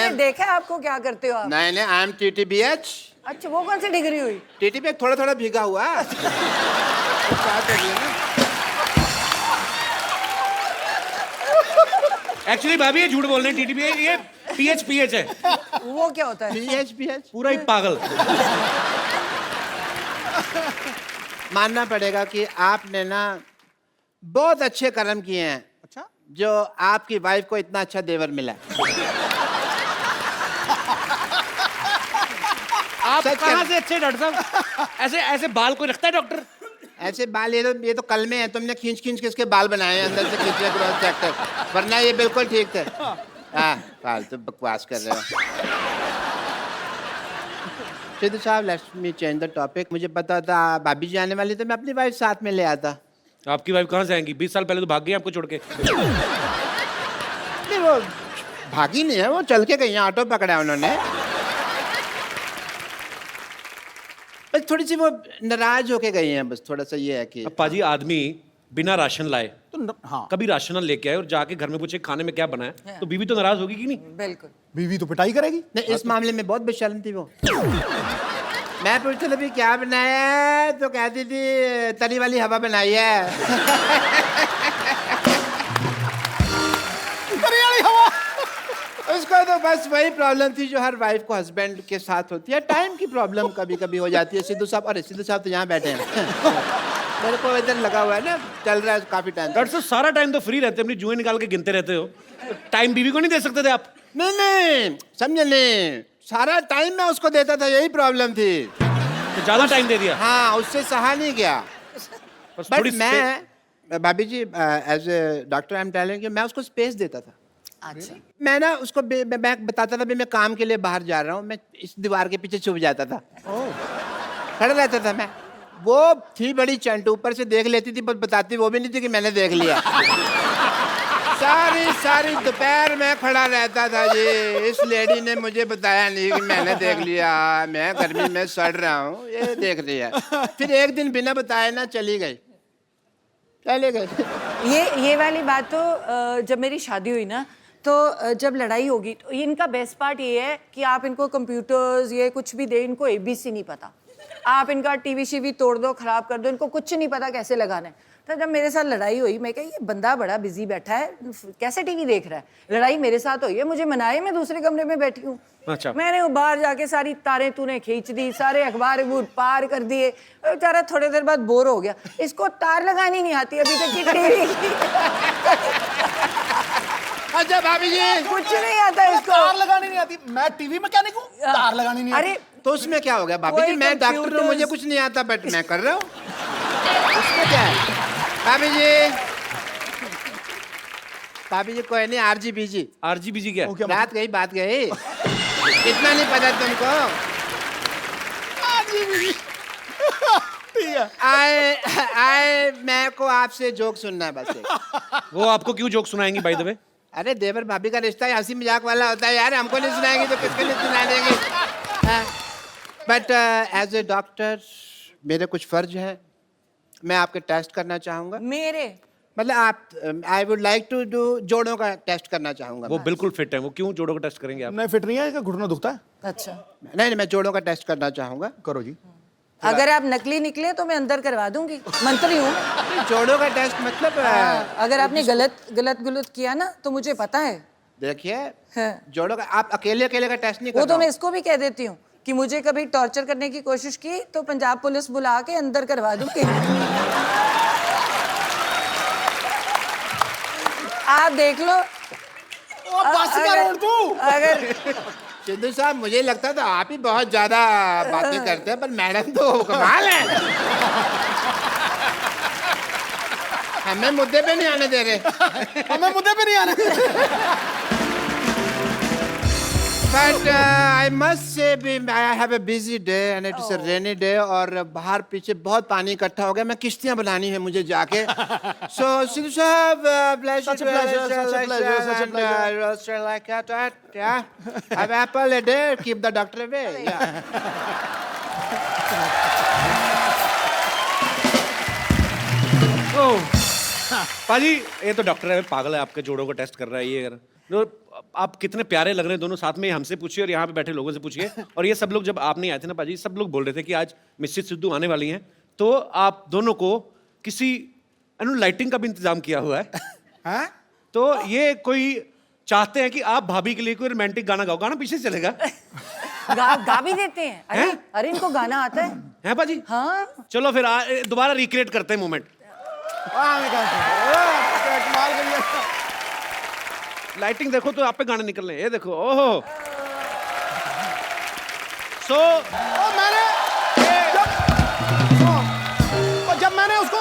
मैंने देखा है आपको क्या करते हो आप। नहीं नहीं, आई एम TTBH। अच्छा, वो कौन सी डिग्री हुई? TTBH थोड़ा थोड़ा भीगा हुआ है। क्या करिए ना। एक्चुअली भाभी ये झूठ बोल रहे हैं, TTBH ये PH है। वो क्या होता है? PH पूरा ही पागल। मानना पड़ेगा कि आपने ना बहुत अच्छे कर्म किए हैं। अच्छा, जो आपकी वाइफ को इतना अच्छा देवर मिला। आप सच कहाँ कह- से अच्छे डॉक्टर साहब? ऐसे ऐसे बाल कोई रखता है डॉक्टर? ऐसे बाल ये तो कलमे हैं, तुमने खींच खींच के इसके बाल बनाए हैं अंदर से, खींच क्रॉस सेक्टर, वरना ये बिल्कुल ठीक थे। हाँ, फालतू बकवास कर रहे हो। सिद्धू साहब, let's me change the topic. मुझे पता था भाभी जी आने वाली, तो मैं अपनी वाइफ साथ में ले आता। आपकी वाइफ कहाँ से आएंगी? 20 साल पहले तो भाग गई आपको छोड़ के। नहीं, वो भागी नहीं है, वो चल के गई हैं, ऑटो पकड़ा है उन्होंने। बस थोड़ी सी वो नाराज होके गई हैं, बस थोड़ा सा ये है कि अब पाजी आदमी बिना राशन लाए हाँ, कभी राशन लेके आए और जाके घर में पूछे खाने में क्या बना है, तो बीवी तो नाराज होगी कि नहीं? बिल्कुल। बीवी तो पिटाई करेगी। नहीं, इस मामले में बहुत बेशर्म थी वो। मैं पूछता था भी क्या बनाया है, तो कहती थी तरी वाली हवा बनाई है। तरी वाली हवा। उसको तो बस वही प्रॉब्लम थी जो हर वाइफ को हस्बैंड के साथ होती है, टाइम की प्रॉब्लम कभी कभी हो जाती है। सिद्धू साहब, अरे सिद्धू साहब तो यहाँ बैठे हैं। मेरे को इधर लगा हुआ है ना, चल रहा है काफी टाइम। डॉक्टर साहब सारा टाइम तो फ्री रहते, अपनी जुएं निकाल के गिनते रहते हो, टाइम बीवी को नहीं दे सकते थे आप? नहीं नहीं, समझे नहीं, सारा टाइम मैं उसको देता था, यही प्रॉब्लम थी। तो ज्यादा टाइम दे दिया। हाँ, उससे सहा नहीं गया। बस बट थोड़ी मैं भाभी जी, as a doctor I am telling you, मैं उसको स्पेस देता था। अच्छा, मैं ना उसको मैं बताता था भी मैं काम के लिए बाहर जा रहा हूँ, मैं इस दीवार के पीछे छुप जाता था, खड़ा रहता था मैं। वो थी बड़ी चंट, ऊपर से देख लेती थी, पर बताती वो भी नहीं थी कि मैंने देख लिया। सारी सारी दोपहर में खड़ा रहता था जी, इस लेडी ने मुझे बताया नहीं कि मैंने देख लिया, मैं गर्मी में सड़ रहा हूँ, ये देख रही है। फिर एक दिन बिना बताए ना चली गई। ये वाली बात तो जब मेरी शादी हुई ना, तो जब लड़ाई होगी तो इनका बेस्ट पार्ट ये है कि आप इनको कंप्यूटर्स ये कुछ भी दे, इनको ABC नहीं पता। आप इनका टीवी शीवी तोड़ दो, खराब कर दो, इनको कुछ नहीं पता कैसे लगाना है। तो जब मेरे साथ लड़ाई हुई, मैं कहा ये बंदा बड़ा बिजी बैठा है, कैसे टीवी देख रहा है। लड़ाई मेरे साथ हुई है, मुझे मनाए, मैं दूसरे कमरे में बैठी हूँ। अच्छा। मैंने वो बाहर जाके सारी तारें तूने खींच दी, सारे अखबार पार कर दिए। बेचारा थोड़ी देर बाद बोर हो गया, इसको तार लगानी नहीं आती अभी तक की टीवी की। अच्छा भाभी जी, कुछ नहीं आता इसको। तार लगानी नहीं आती। मैं टीवी मैकेनिक हूँ, तार लगानी नहीं आती। अरे तो उसमें क्या हो गया भाभी जी, कोई मैं डॉक्टर हूँ, computers- मुझे कुछ नहीं आता, बट मैं कर रहा हूँ, उसमें क्या है? भाभी जी, भाभी जी कोई नहीं, RGBG क्या है? ओके, रात गई बात गई, इतना नहीं पता तुमको। ठीक है। आए मैं को आपसे जोक सुनना है बस एक। वो आपको क्यों जोक सुनाएंगी बाय द वे? अरे देवर भाभी का रिश्ता हंसी मजाक वाला होता है यार, हमको नहीं सुनाएंगे तो किसके लिए सुना देंगे। बट एज ए डॉक्टर मेरे कुछ फर्ज है, मैं आपके टेस्ट करना चाहूंगा। मेरे मतलब आप, I would like to do, जोड़ों का टेस्ट करना चाहूंगा। वो बिल्कुल फिट है, वो क्यों जोड़ों का टेस्ट करेंगे आप? नहीं, फिट नहीं है, इसका घुटना दुखता है। अच्छा, नहीं, मैं जोड़ों का टेस्ट करना चाहूंगा। करो जी। अगर आप नकली निकले तो मैं अंदर करवा दूंगी, मंत्री हूँ। जोड़ों का टेस्ट मतलब अगर आपने गलत किया ना तो मुझे पता है। देखिए, हाँ। जोड़ों का आप अकेले का टेस्ट नहीं वो कर तो मैं इसको भी कह देती हूँ कि मुझे कभी टॉर्चर करने की कोशिश की तो पंजाब पुलिस बुला के अंदर करवा दूंगी। आप देख लो। बस कर तू। अगर सिद्धू साहब, मुझे लगता था आप ही बहुत ज्यादा बातें करते हैं, पर मैडम तो कमाल है, हमें मुद्दे पे नहीं आने दे रहे। हमें मुद्दे पे नहीं आने। But I must say I have a busy day and it is a rainy day, और बाहर पीछे बहुत पानी इकट्ठा हो गया, मैं किश्तियां बनानी है मुझे जाके। सो सिद्धू साहब, Such a pleasure, such a pleasure, such a pleasure. like that, yeah. Have apple a day, keep the doctor away. Yeah. पाजी ये तो डॉक्टर है, पागल है, आपके जोड़ों का टेस्ट कर रहा है ये। अगर आप कितने प्यारे लग रहे हैं दोनों साथ में, हमसे पूछिए और यहाँ पे बैठे लोगों से पूछिए। और ये सब लोग जब आप नहीं आए थे ना पाजी, सब लोग बोल रहे थे कि आज मिसेस सिद्धू आने वाली हैं, तो आप दोनों को किसी लाइटिंग का भी इंतजाम किया हुआ है। हाँ? तो ये कोई चाहते हैं कि आप भाभी के लिए कोई रोमांटिक गाना गाओ, गाना पीछे से चलेगा। गा भी देते हैं। अरे अरे इनको गाना आता है। हैं पाजी? हाँ चलो फिर दोबारा रिक्रिएट करते हैं मोमेंट। कमाल कर लिया। लाइटिंग देखो तो आप पे गाने निकल रहे हैं, ये देखो। ओहो सो जब मैंने उसको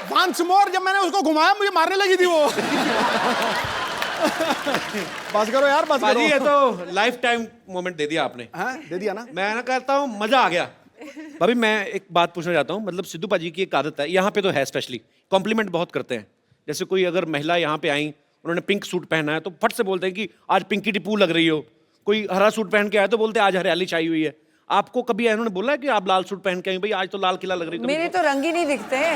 वंस मोर, जब मैंने उसको घुमाया मुझे मारने लगी थी वो। बस करो यार, बस पाजी, ये करो। तो लाइफ टाइम मोमेंट दे दिया आपने। हाँ, दे दिया ना। मैं ना कहता हूँ मजा आ गया। भाभी मैं एक बात पूछना चाहता हूँ, मतलब सिद्धू पाजी की एक आदत है, यहाँ पे तो है स्पेशली, कॉम्प्लीमेंट बहुत करते हैं। जैसे कोई अगर महिला यहाँ पे आई, उन्होंने पिंक सूट पहना है तो फट से बोलते हैं कि आज पिंकी टिप्पू लग रही हो। कोई हरा सूट पहन के आया तो बोलते हैं आज हरियाली छाई हुई है। आपको कभी उन्होंने बोला है कि आप लाल सूट पहन के आई, भाई आज तो लाल किला लग रही है? मेरे तो रंग ही नहीं दिखते हैं।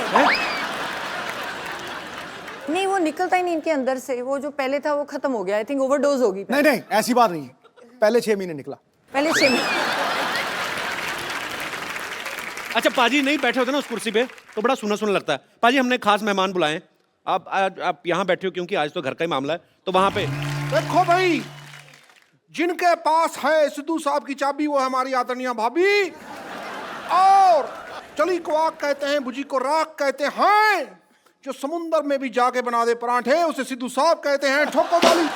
नहीं वो निकलता ही नहीं इनके अंदर से, वो जो पहले था वो खत्म हो गया। आई थिंक ओवरडोज होगी। नहीं नहीं, ऐसी बात नहीं है। पहले 6 महीने निकला। पहले 6 महीने। अच्छा पाजी नहीं बैठे होते ना उस कुर्सी पे तो बड़ा सुना सुना लगता है। पाजी हमने खास मेहमान बुलाए हैं, आप यहाँ बैठे हो क्योंकि आज तो घर का ही मामला है, तो वहां पे देखो भाई, जिनके पास है सिद्धू साहब की चाबी वो है हमारी आदरणीय भाभी। और चली को आग कहते हैं, बुझी को राख कहते हैं। जो समुंदर में भी जाके बना दे पराठे उसे सिद्धू साहब कहते हैं। ठोको वाली।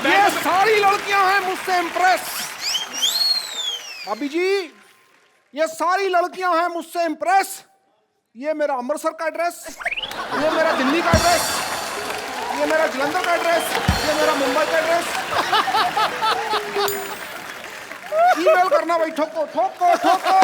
ये सारी लड़कियां हैं मुझसे इम्प्रेस। भाभी जी, ये सारी लड़कियां हैं मुझसे इम्प्रेस। ये मेरा अमृतसर का एड्रेस, ये मेरा दिल्ली का एड्रेस, ये मेरा जलंधर का एड्रेस, ये मेरा मुंबई का एड्रेस। ईमेल करना भाई, ठोको ठोको ठोको।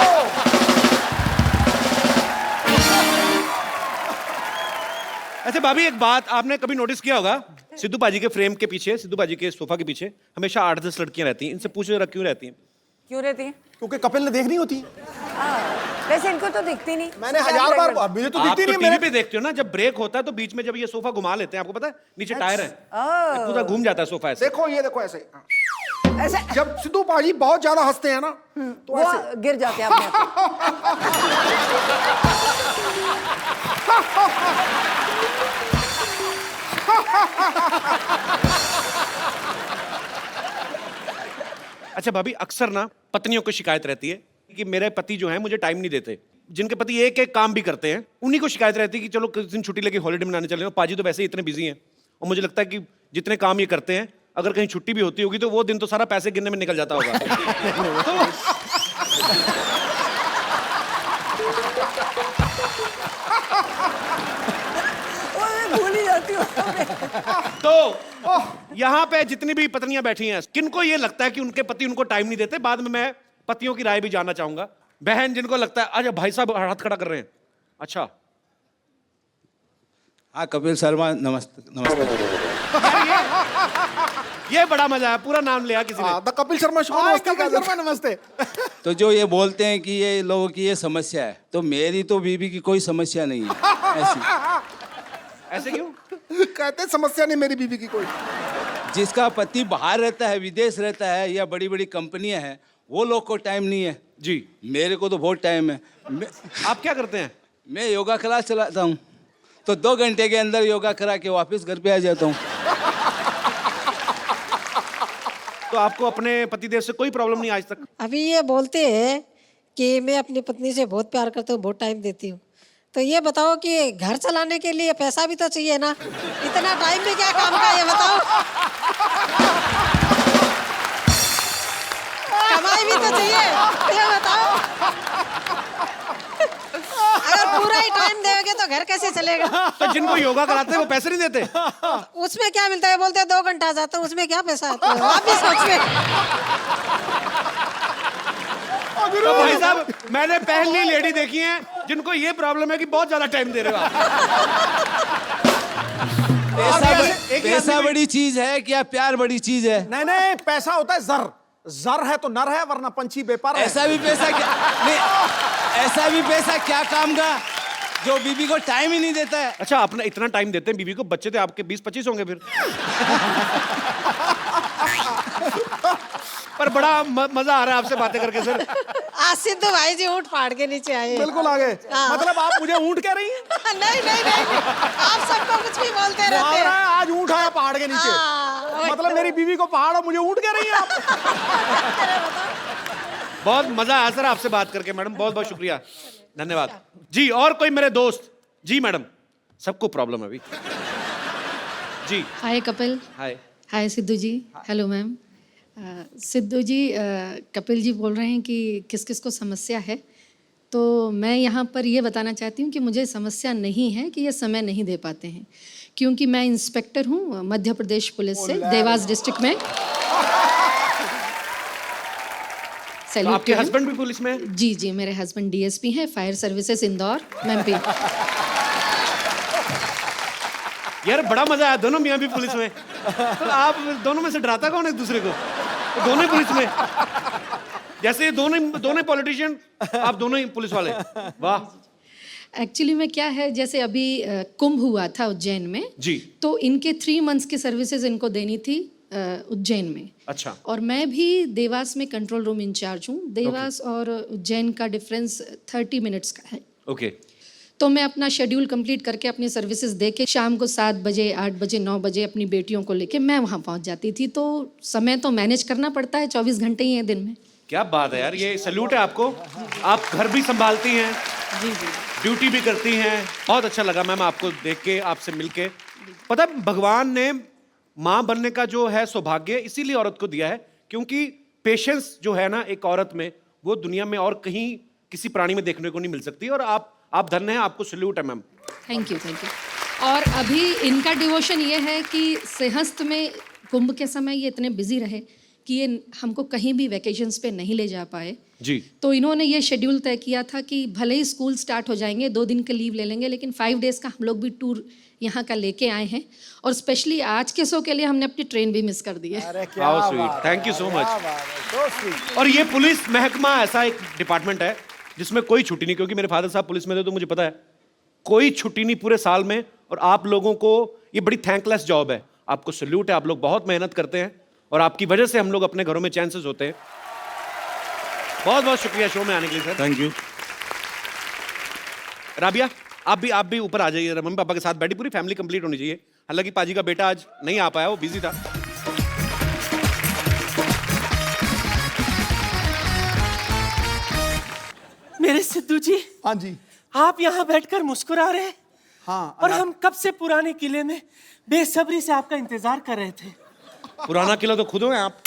अच्छा भाभी एक बात आपने कभी नोटिस किया होगा, सिद्धू पाजी के फ्रेम के पीछे, सिद्धू पाजी के सोफा के पीछे हमेशा 8-10 लड़कियां रहती हैं। इनसे पूछो जरा क्यों रहती हैं? क्यों रहती है? क्योंकि कपिल ने देखनी होती। वैसे इनको तो दिखती नहीं। मैंने 1000 बार, मुझे तो आप दिखती तो नहीं। टीवी पे देखते हो ना, जब ब्रेक होता है तो बीच में जब ये सोफा घुमा लेते हैं, आपको पता है नीचे टायर है, पूरा घूम जाता है सोफा ऐसे। देखो ये देखो ऐसे ऐसे जब सिद्धू पाजी बहुत ज्यादा हंसते हैं ना तो वो ऐसे गिर जाते हैं अपने आप। अच्छा भाभी अक्सर ना पत्नियों को शिकायत रहती है कि मेरे पति जो है मुझे टाइम नहीं देते। जिनके पति एक एक काम भी करते हैं उन्हीं को शिकायत रहती है कि चलो किस दिन छुट्टी लेके हॉलीडे मनाने चले। पाजी तो वैसे ही इतने बिजी हैं और मुझे लगता है कि जितने काम ये करते हैं अगर कहीं छुट्टी भी होती होगी तो वो दिन तो सारा पैसे गिनने में निकल जाता होगा। भूल ही जाती हूँ। तो यहाँ पे जितनी भी पत्नियां बैठी हैं किनको ये लगता है कि उनके पति उनको टाइम नहीं देते? बाद में मैं पतियों की राय भी जानना चाहूंगा। बहन जिनको लगता है अच्छा भाई साहब हाथ खड़ा कर रहे हैं, अच्छा हाँ कपिल शर्मा नमस्ते नमस्ते। ये बड़ा मजा है, पूरा नाम लिया किसी ने। The Kapil Sharma show. नमस्ते कपिल शर्मा नमस्ते। तो जो ये बोलते हैं कि ये लोगों की ये समस्या है, तो मेरी तो बीबी की कोई समस्या नहीं है ऐसी। ऐसे क्यों? कहते समस्या नहीं मेरी बीवी की कोई। जिसका पति बाहर रहता है, विदेश रहता है या बड़ी बड़ी कंपनियां हैं, वो लोग को टाइम नहीं है जी। मेरे को तो बहुत टाइम है। आप क्या करते हैं? मैं योगा क्लास चलाता हूँ, तो 2 घंटे के अंदर योगा करा के वापस घर पे आ जाता हूँ। तो आपको अपने पतिदेव से कोई प्रॉब्लम नहीं आज तक? अभी ये बोलते हैं कि मैं अपनी पत्नी से बहुत प्यार करता हूँ, बहुत टाइम देती हूँ। तो ये बताओ कि घर चलाने के लिए पैसा भी तो चाहिए ना, इतना टाइम भी क्या काम का, ये बताओ। कमाई भी तो चाहिए, ये बताओ। अगर पूरा ही टाइम देोगे तो घर कैसे चलेगा? तो जिनको योगा कराते हैं वो पैसे नहीं देते? उसमें क्या मिलता है? बोलते हैं 2 घंटा जाता हूँ, उसमें क्या पैसा आता है? आप भी सोच में। गुरु तो भाई साहब मैंने पहली लेडी देखी है जिनको ये प्रॉब्लम है कि बहुत ज्यादा टाइम दे रहे हो आप। पैसा बड़ी चीज है क्या प्यार बड़ी चीज है? नहीं नहीं, पैसा होता है जर, जर है तो नर है, वरना पंछी बेपर है। ऐसा भी पैसा क्या नहीं, ऐसा भी पैसा क्या काम का जो बीबी को टाइम ही नहीं देता है। अच्छा आपने इतना टाइम देते हैं बीवी को, बच्चे थे आपके 20-25 होंगे फिर। पर बड़ा मजा आ रहा है आपसे बातें करके सर। आज सिद्धू भाई जी ऊँट फाड़ के नीचे आए। बिल्कुल आगे। हाँ। मतलब आप मुझे ऊंट कह रही हैं? नहीं नहीं नहीं, आप सबको कुछ भी बोलते आ रहते रहा हैं। है, आज ऊंट आया पहाड़ के नीचे। हाँ, मतलब मेरी बीवी को पहाड़ और मुझे ऊंट कह रही हैं आप? बहुत मजा आया सर आपसे बात करके मैडम, बहुत बहुत शुक्रिया, धन्यवाद जी। और कोई मेरे दोस्त? जी मैडम, सबको प्रॉब्लम है अभी। जी hi Kapil. Hi. Hi Sidhu ji. Hello ma'am. Sidhu ji, Kapil ji बोल रहे हैं कि किस किस को समस्या है, तो मैं यहाँ पर ये बताना चाहती हूँ कि मुझे समस्या नहीं है कि ये समय नहीं दे पाते हैं, क्योंकि मैं इंस्पेक्टर हूँ मध्य प्रदेश पुलिस से, देवास डिस्ट्रिक्ट में। तो आपके हस्बैंड भी पुलिस में है? जी जी, मेरे हस्बैंड डीएसपी हैं, फायर सर्विसेज इंदौर में भी। यार बड़ा मजा आया, दोनों मियाँ भी पुलिस में। तो आप दोनों में से डराता कौन है एक दूसरे को? तो दोनों ही पुलिस में, जैसे ये दोनों पॉलिटिशियन, आप दोनों ही पुलिस वाले। वाह। एक्चुअली में क्या है, जैसे अभी कुंभ हुआ था उज्जैन में जी। तो इनके 3 मंथ्स की सर्विसेज इनको देनी थी उज्जैन में। अच्छा। और मैं भी देवास में कंट्रोल रूम इंचार्ज हूँ। देवास और उज्जैन का डिफरेंस 30 मिनट्स का है। ओके। तो मैं अपना शेड्यूल कंप्लीट करके अपनी सर्विसेज दे के शाम को 7 बजे 8 बजे 9 बजे अपनी बेटियों को लेके मैं वहाँ पहुँच जाती थी। तो समय तो मैनेज करना पड़ता है, 24 घंटे ही हैं दिन में। क्या बात है यार, ये सैल्यूट है आपको। आप घर भी संभालती हैं, जी जी। ड्यूटी भी करती हैं। बहुत अच्छा लगा मैम आपको देख के, आपसे मिलके। पता है, भगवान ने माँ बनने का जो है सौभाग्य इसीलिए औरत को दिया है, क्योंकि पेशेंस जो है ना एक औरत में, वो दुनिया में और कहीं किसी प्राणी में देखने को नहीं मिल सकती। और आप धन्य हैं, आपको सैल्यूट है ma'am. Thank you thank you. और अभी इनका डिवोशन ये है कि सिंहस्थ में कुंभ के समय ये इतने बिजी रहे कि ये हमको कहीं भी वैकेशंस पे नहीं ले जा पाए जी। तो इन्होंने ये शेड्यूल तय किया था कि भले ही स्कूल स्टार्ट हो जाएंगे, 2 दिन के लीव ले लेंगे, लेकिन 5 डेज़ का हम लोग भी टूर यहाँ का लेके आए हैं। और स्पेशली आज के शो के लिए हमने अपनी ट्रेन भी मिस कर दी है। How sweet, thank you so much. और ये पुलिस महकमा ऐसा एक डिपार्टमेंट है जिसमें कोई छुट्टी नहीं, क्योंकि मेरे फादर साहब पुलिस में थे तो मुझे पता है कोई छुट्टी नहीं पूरे साल में। और आप लोगों को ये बड़ी थैंकलेस जॉब है, आपको सैल्यूट है। आप लोग बहुत मेहनत करते हैं और आपकी वजह से हम लोग अपने घरों में चैन से सोते हैं। बहुत बहुत शुक्रिया शो में आने के लिए सर। Thank you. राबिया, आप भी ऊपर आ जाइए, मम्मी पापा के साथ बैठी, पूरी फैमिली कंप्लीट होनी चाहिए। हालांकि पाजी का बेटा आज नहीं आ पाया, वो बिजी था। मेरे सिद्धू जी, हाँ जी। आप यहाँ बैठकर मुस्कुरा रहे हैं। हाँ। और हम कब से पुराने किले में बेसब्री से आपका इंतजार कर रहे थे। पुराना किला तो खुद हो आप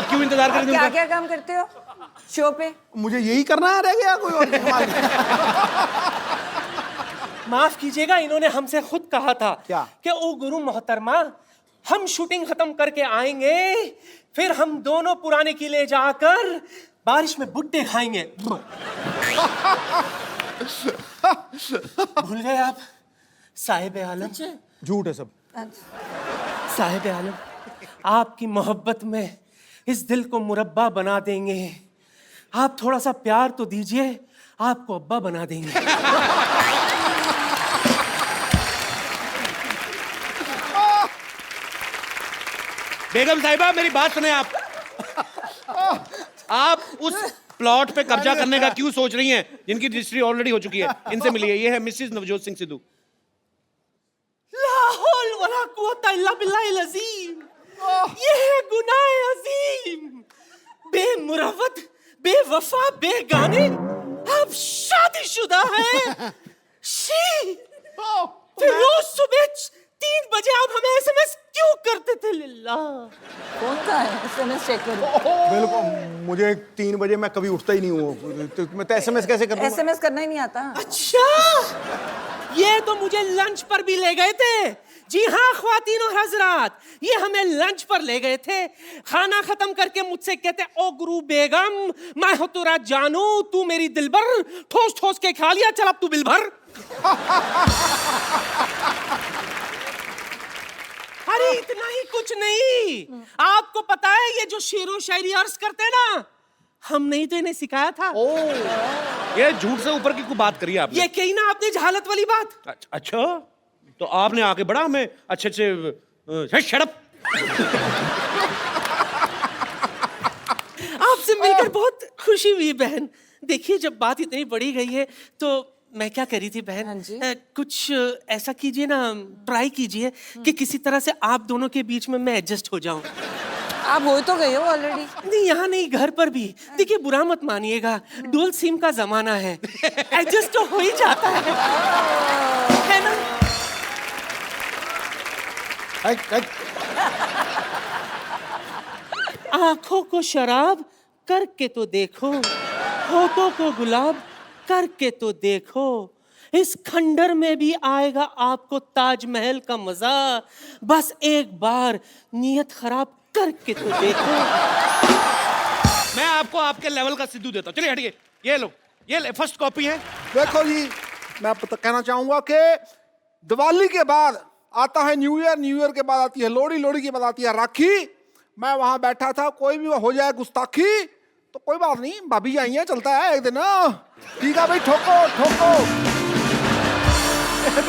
क्यों इंतजार करेंगे क्या उनका? क्या काम करते हो शो पे? मुझे यही करना है, रह गया कोई और कमाल नहीं। माफ कीजिएगा, इन्होंने हमसे खुद कहा था क्या? कि ओ गुरु मोहतरमा, हम शूटिंग खत्म करके आएंगे, फिर हम दोनों पुराने किले जाकर बारिश में भुट्टे खाएंगे। भूल गए आप साहिब आलम? झूठ है सब। साहिब आलम, आपकी मोहब्बत में इस दिल को मुरब्बा बना देंगे। आप थोड़ा सा प्यार तो दीजिए, आपको अब्बा बना देंगे। बेगम साहिबा मेरी बात सुने आप उस प्लॉट पे कब्जा करने का क्यों सोच रही हैं जिनकी रजिस्ट्री ऑलरेडी हो चुकी है? इनसे मिलिए, ये है मिसेस नवजोत सिंह सिद्धू। ला हौल वला कुव्वता इल्ला बिल्लाहिल अज़ीम। ये है गुनाह अज़ीम। बेमुरव्वत, बेवफा, बेगाने, आप शादीशुदा हैं। शी, फिर रोज सुबह 3 बजे आप हमें एसएमएस क्यों करते थे? लिल्ला कौन का है SMS चेक करो। बिल्कुल, मुझे 3 बजे मैं कभी उठता ही नहीं हूँ, तो मैं तो SMS कैसे कर दूंगा? SMS करना ही नहीं आता। अच्छा, ये तो मुझे लंच पर भी ले गए थे। जी हाँ ख्वातीन और हजरात, ये हमें लंच पर ले गए थे। खाना खत्म करके मुझसे कहते, ओ गुरु बेगम, मैं हो तेरा जानू, तू मेरी दिलबर, ठोस ठोस के खा लिया, चल अब तू बिल भर। अरे इतना ही कुछ नहीं, आपको पता है ये जो शेरो शायरी अर्ज करते हैं ना, हमने ही तो इन्हें सिखाया था। ये झूठ से ऊपर की कोई बात करी है आपने। ये कही ना आपने जहालत वाली बात। अच्छा, तो आपने आके बड़ा हमें अच्छे शड़प। आपसे मिलकर बहुत खुशी हुई बहन। देखिए जब बात इतनी बड़ी गई है तो मैं क्या कह रही थी बहन, हाँ जी। कुछ ऐसा कीजिए ना, ट्राई कीजिए कि किसी तरह से आप दोनों के बीच में मैं एडजस्ट हो जाऊं। आप हो तो गए हो ऑलरेडी। नहीं यहाँ नहीं, घर पर भी। देखिए बुरा मत मानिएगा, डुअल सिम का जमाना है, एडजस्ट तो हो ही जाता है ना? आंखों को शराब करके तो देखो, होठों को गुलाब करके तो देखो, इस खंडर में भी आएगा आपको ताजमहल का मजा, बस एक बार नियत खराब करके तो देखो। मैं आपको आपके लेवल का सिद्धू देता हूँ, चलिए हटिए। ये लो, ये फर्स्ट कॉपी है। देखो जी, मैं आपको कहना चाहूंगा कि दिवाली के बाद आता है न्यू ईयर, न्यू ईयर के बाद आती है लोहड़ी, लोहड़ी के बाद आती है राखी। मैं वहां बैठा था, कोई भी हो जाए गुस्ताखी तो कोई बात नहीं, भाभी आई है, चलता है एक दिन। ठीक है भाई, ठोको ठोको।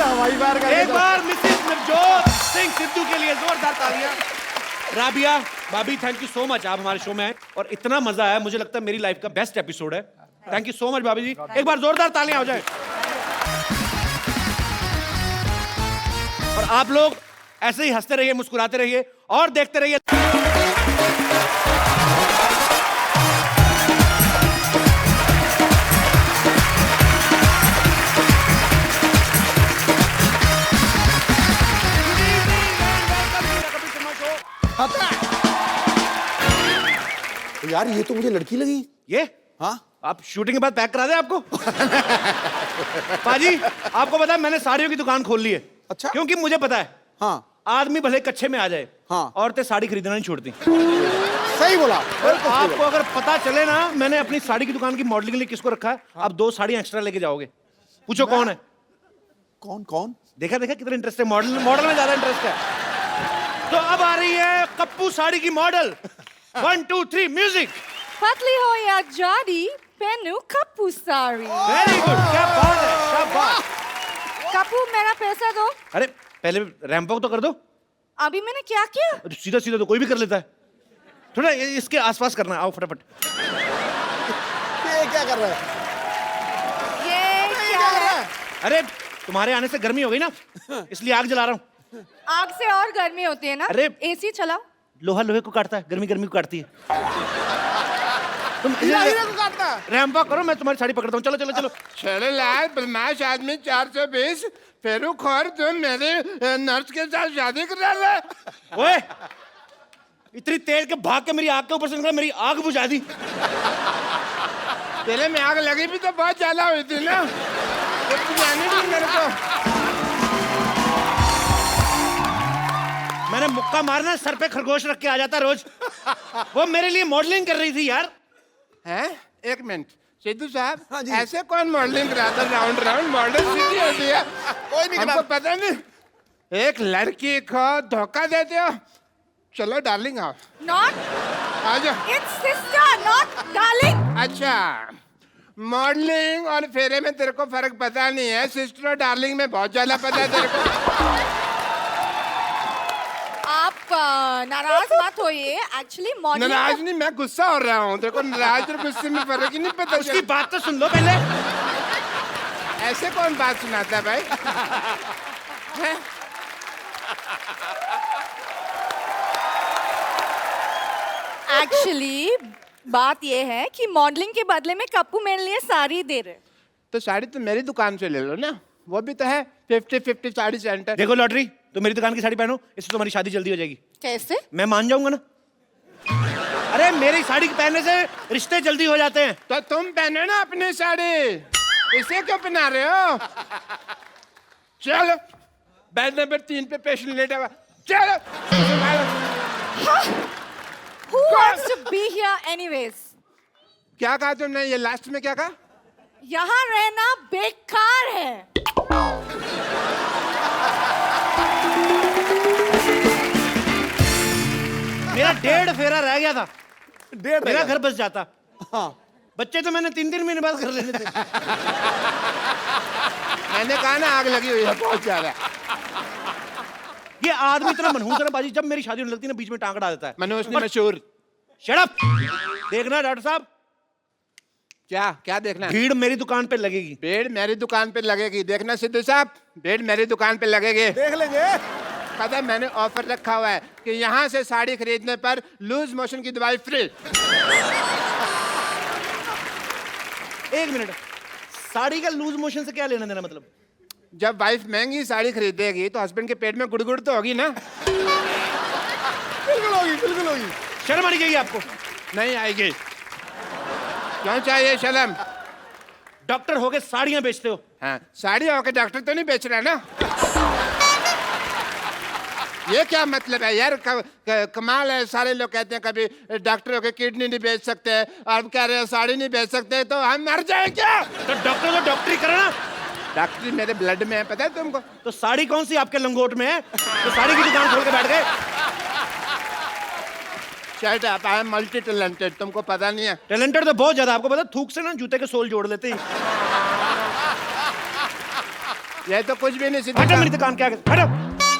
हमारी बार का एक बार मिसेस नवजोत सिंह सिद्धू के लिए जोरदार तालियां। राबिया भाभी, थैंक यू सो मच, आप हमारे शो में आए और इतना मजा आया, मुझे लगता है मेरी लाइफ का बेस्ट एपिसोड है। थैंक यू सो मच भाभी जी, एक बार जोरदार तालियां हो जाए। और आप लोग ऐसे ही हंसते रहिए, मुस्कुराते रहिए और देखते रहिए। तो यार ये तो मुझे लड़की लगी। ये हाँ, आप शूटिंग के बाद पैक करा दे आपको। पाजी, आपको पता है मैंने साड़ियों की दुकान खोल ली है। अच्छा। क्योंकि मुझे पता है, हाँ आदमी भले कच्चे में आ जाए, हाँ, औरतें साड़ी खरीदना नहीं छोड़ती। सही बोला। और आपको अगर पता चले ना, मैंने अपनी साड़ी की दुकान की मॉडलिंग के लिए किसको रखा है, आप 2 साड़ी एक्स्ट्रा लेके जाओगे। पूछो कौन है? कौन कौन? देखा कितना इंटरेस्ट है, मॉडल में ज्यादा इंटरेस्ट है। तो अब आ रही है कप्पू साड़ी की मॉडल। 1 2 3 म्यूजिक। पतली हो या जाडी, पहनू कप्पू साड़ी। वेरी गुड, क्या बात है, शाबाश। कप्पू मेरा पैसा दो। अरे पहले रैंप वॉक तो कर दो। अभी मैंने क्या किया? सीधा सीधा तो कोई भी कर लेता है, थोड़ा इसके आसपास करना है। आओ फटाफट। ये क्या कर रहा है? ये क्या है? अरे तुम्हारे आने से गर्मी हो गई ना, इसलिए आग जला रहा हूँ। आग से और गर्मी होती है ना। अरे एसी चलाओ। लोहा लोहे को काटता है, गर्मी गर्मी को काटती है। तुम रैंप वॉक करो, मैं तुम्हारी साड़ी पकड़ता हूँ। चलो चलो चलो। छोड़ो लाल बदमाश आदमी, 420 फेरू खोर, तुम मेरे नर्स के साथ शादी करा ले। ओए, इतनी तेज के भाग के मेरी आग के ऊपर से निकला, मेरी आग बुझा दी। तेरे में आग लगी भी तो बहुत ज्यादा हुई थी ना, तो बुझाने दी मेरे को। मैंने मुक्का मारना, सर पे खरगोश रख के आ जाता रोज। वो मेरे लिए मॉडलिंग कर रही थी यार। हैं? एक मिनट सिद्धू साहब, हाँ जी। ऐसे कौन मॉडलिंग कराता? राउंड राउंड मॉडल सीधी होती है, कोई नहीं हमको पता नहीं। एक लड़की को धोखा देते हो। चलो डार्लिंग आओ, नॉट, आ जाओ। It's sister not darling. अच्छा, मॉडलिंग और फेरे में तेरे को फर्क पता नहीं है, सिस्टर और डार्लिंग में बहुत ज्यादा पता है तेरे को। आप नाराज मत होइए, एक्चुअली मॉडलिंग। नाराज नहीं, मैं गुस्सा हो रहा हूँ। तेरे को नाराज और गुस्से में फर्क ही नहीं पता। उसकी बात तो सुन लो पहले। ऐसे कौन बात सुनाता है भाई? हैं? एक्चुअली बात ये है कि मॉडलिंग के बदले में कप्पू मेरे लिए साड़ी दे रहे। तो साड़ी तो मेरी दुकान से ले लो ना, वो भी तो है 50-50 साड़ी सेंटर। देखो लॉटरी, तो मेरी दुकान की साड़ी पहनो, इससे तुम्हारी शादी जल्दी हो जाएगी। कैसे? मैं मान जाऊंगा ना। अरे मेरी साड़ी पहनने से रिश्ते जल्दी हो जाते हैं। तो तुम पहनो ना अपनी साड़ी, इसे क्यों पहना रहे हो? चलो बेड नंबर 3 पे पेशेंट लेटा हुआ, चलो। Who wants to be here anyways? क्या कहा तुमने? ये लास्ट में क्या कहा? यहाँ रहना बेकार है। मेरा 1.5 फेरा रह गया था, 1.5 मेरा घर बस जाता। हाँ बच्चे तो मैंने 3-3 महीने बाद कर लेने थे। मैंने कहा ना आग लगी हुई है बहुत ज्यादा। ये आदमी इतना मनहूस है ना बाजी, जब मेरी शादी होने लगती है ना बीच में टांग अड़ा देता है। मनोज ने मशहूर। Shut up. देखना डॉक्टर साहब, क्या देखना? भीड़ मेरी दुकान पे लगेगी। भीड़ मेरी दुकान पे लगेगी। देखना सिद्धू साहब, भीड़ मेरी दुकान पे लगेगी। देख लेंगे। पता है मैंने ऑफर रखा हुआ है कि यहाँ से साड़ी खरीदने पर लूज मोशन की दवाई फ्री। 1 मिनट, साड़ी का लूज मोशन से क्या लेना देना? मतलब जब वाइफ महंगी साड़ी खरीदेगी तो हस्बैंड के पेट में गुड़गुड़ तो होगी ना। बिल्कुल होगी, बिल्कुल होगी। शर्म आनी चाहिए आपको। नहीं आएगी। क्यों चाहिए शर्म? डॉक्टर होके साड़ियां बेचते हो। हाँ, साड़ी होकर डॉक्टर तो नहीं बेच रहा ना। ये क्या मतलब है यार? कमाल है। सारे लोग कहते हैं कभी डॉक्टर होकर किडनी नहीं बेच सकते, और कह रहे हैं साड़ी नहीं बेच सकते, तो हम मर जाए क्या? तो डॉक्टर को डॉक्टरी करना। डॉक्टरी मेरे ब्लड में है, पता है तुमको? तो साड़ी कौन सी आपके लंगोट में है? तो साड़ी की दुकान खोल के बैठ गए। Shut up, I am multi talented. तुमको पता नहीं है? टैलेंटेड तो बहुत ज्यादा। आपको पता, थूक से ना जूते के सोल जोड़ लेते हैं। ये तो कुछ भी नहीं। सिद्धू हटो मेरी साहब, दुकान के आगे, हटो,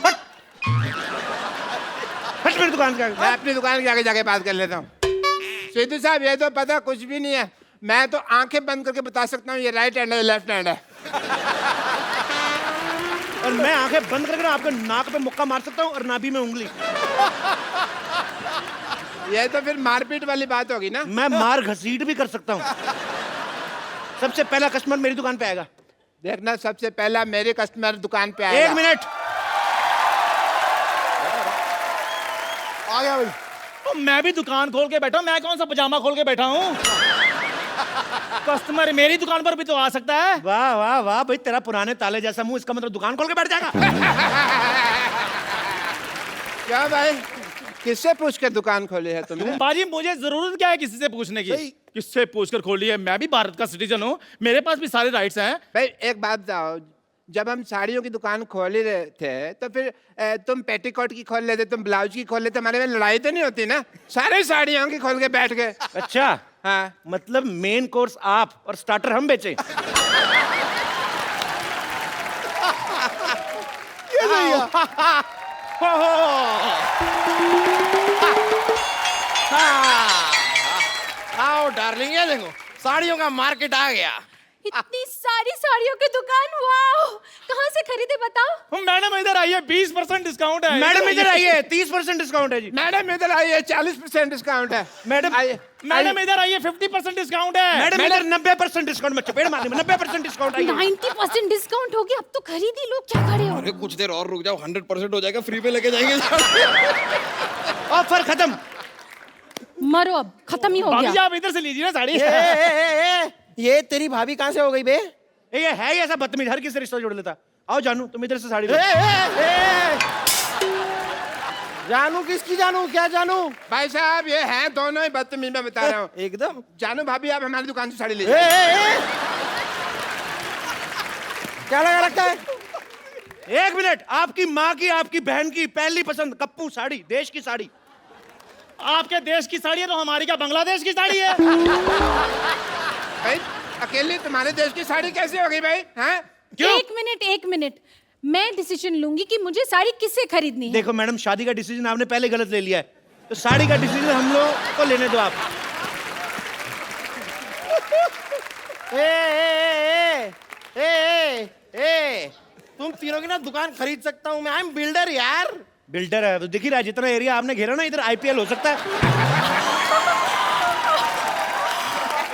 हट, हट मेरी दुकान के आगे। मैं अपनी दुकान के आगे जाके बात कर लेता हूँ। सिद्धू साहब, ये तो पता कुछ भी नहीं है। मैं तो आंखें बंद करके बता सकता हूँ ये राइट हैंड है, लेफ्ट हैंड है। और मैं आंखें बंद करके ना आपके नाक पे मुक्का मार सकता हूँ और नाभि में उंगली। ये तो फिर मारपीट वाली बात होगी ना। मैं मार घसीट भी कर सकता हूँ। सबसे पहला कस्टमर मेरी दुकान पे आएगा। देखना, सबसे पहला मेरे कस्टमर दुकान पे आएगा। 1 मिनट। आ गया भाई। तो मैं भी दुकान खोल के बैठा हूँ, मैं कौन सा पजामा खोल के बैठा हूँ? कस्टमर मेरी दुकान पर भी तो आ सकता है। वाह वाह वाह भाई, तेरा पुराने ताले जैसा मुंह, इसका मतलब दुकान खोल के बैठ जाएगा। क्या भाई, किससे पूछ कर दुकान खोली है तुमने? बाजी मुझे जरूरत क्या है किसी से पूछने की? किससे पूछकर खोली है? मैं भी भारत का सिटीजन हूँ, मेरे पास भी सारे राइट्स हैं। भाई एक बात बताओ, जब हम साड़ियों की दुकान खोल ही रहे थे तो फिर तुम पेटीकोट की खोल लेते, तुम ब्लाउज की खोल लेते, हमारे में लड़ाई तो नहीं होती ना? सारे साड़ियों की खोल के बैठ गए। अच्छा, हाँ, मतलब मेन कोर्स आप और स्टार्टर हम बेचे। ये सही है। आओ डार्लिंग, ये देखो साड़ियों का मार्केट आ गया। इतनी सारी साड़ियों की दुकान, वाओ! कहाँ से खरीदे बताओ? मैडम इधर आइए, 20% डिस्काउंट है। मैडम इधर आइए, 30% डिस्काउंट है जी। मैडम इधर आइए, 40% डिस्काउंट है। मैडम आइए। मैडम इधर आइए, 50% डिस्काउंट है। मैडम इधर 90% डिस्काउंट में चपेट मारने में 90% डिस्काउंट है। 90% डिस्काउंट हो गया, अब तो खरीद ही लो, क्या खड़े हो? अरे कुछ देर और रुक जाओ, 100% हो जाएगा, फ्री पे लेके जाएंगे। ऑफर खत्म। मरो, अब खत्म ही हो भाभी जी गया। आप इधर से लीजिए ना साड़ी। ये तेरी भाभी कहाँ से हो गई बे? ये है ही ऐसा बदतमीज, हर किसी से रिश्ता जोड़ लेता। आओ जानू, तुम इधर से साड़ी लो। जानू किसकी जानू? क्या जानू? भाई साहब ये हैं दोनों ही बदतमीज, मैं बता रहा हूँ एकदम। जानू भाभी, आप हमारी दुकान से साड़ी लीजिए। क्या लगा रखा है? 1 मिनट, आपकी माँ की, आपकी बहन की पहली पसंद कप्पू साड़ी, देश की साड़ी। आपके देश की साड़ी है तो हमारी क्या बांग्लादेश की साड़ी है? भाई अकेले तुम्हारे देश की साड़ी कैसे हो गई भाई? हैं? एक मिनट, मैं डिसीजन लूंगी कि मुझे साड़ी किससे खरीदनी है। देखो मैडम, शादी का डिसीजन आपने पहले गलत ले लिया है, तो साड़ी का डिसीजन हम लोग को लेने दो आप। तुम तीनों की ना दुकान खरीद सकता हूँ मैं। आई एम बिल्डर यार। बिल्डर है तो दिख ही रहा है, जितना एरिया आपने घेरा ना, इधर आईपीएल हो सकता है।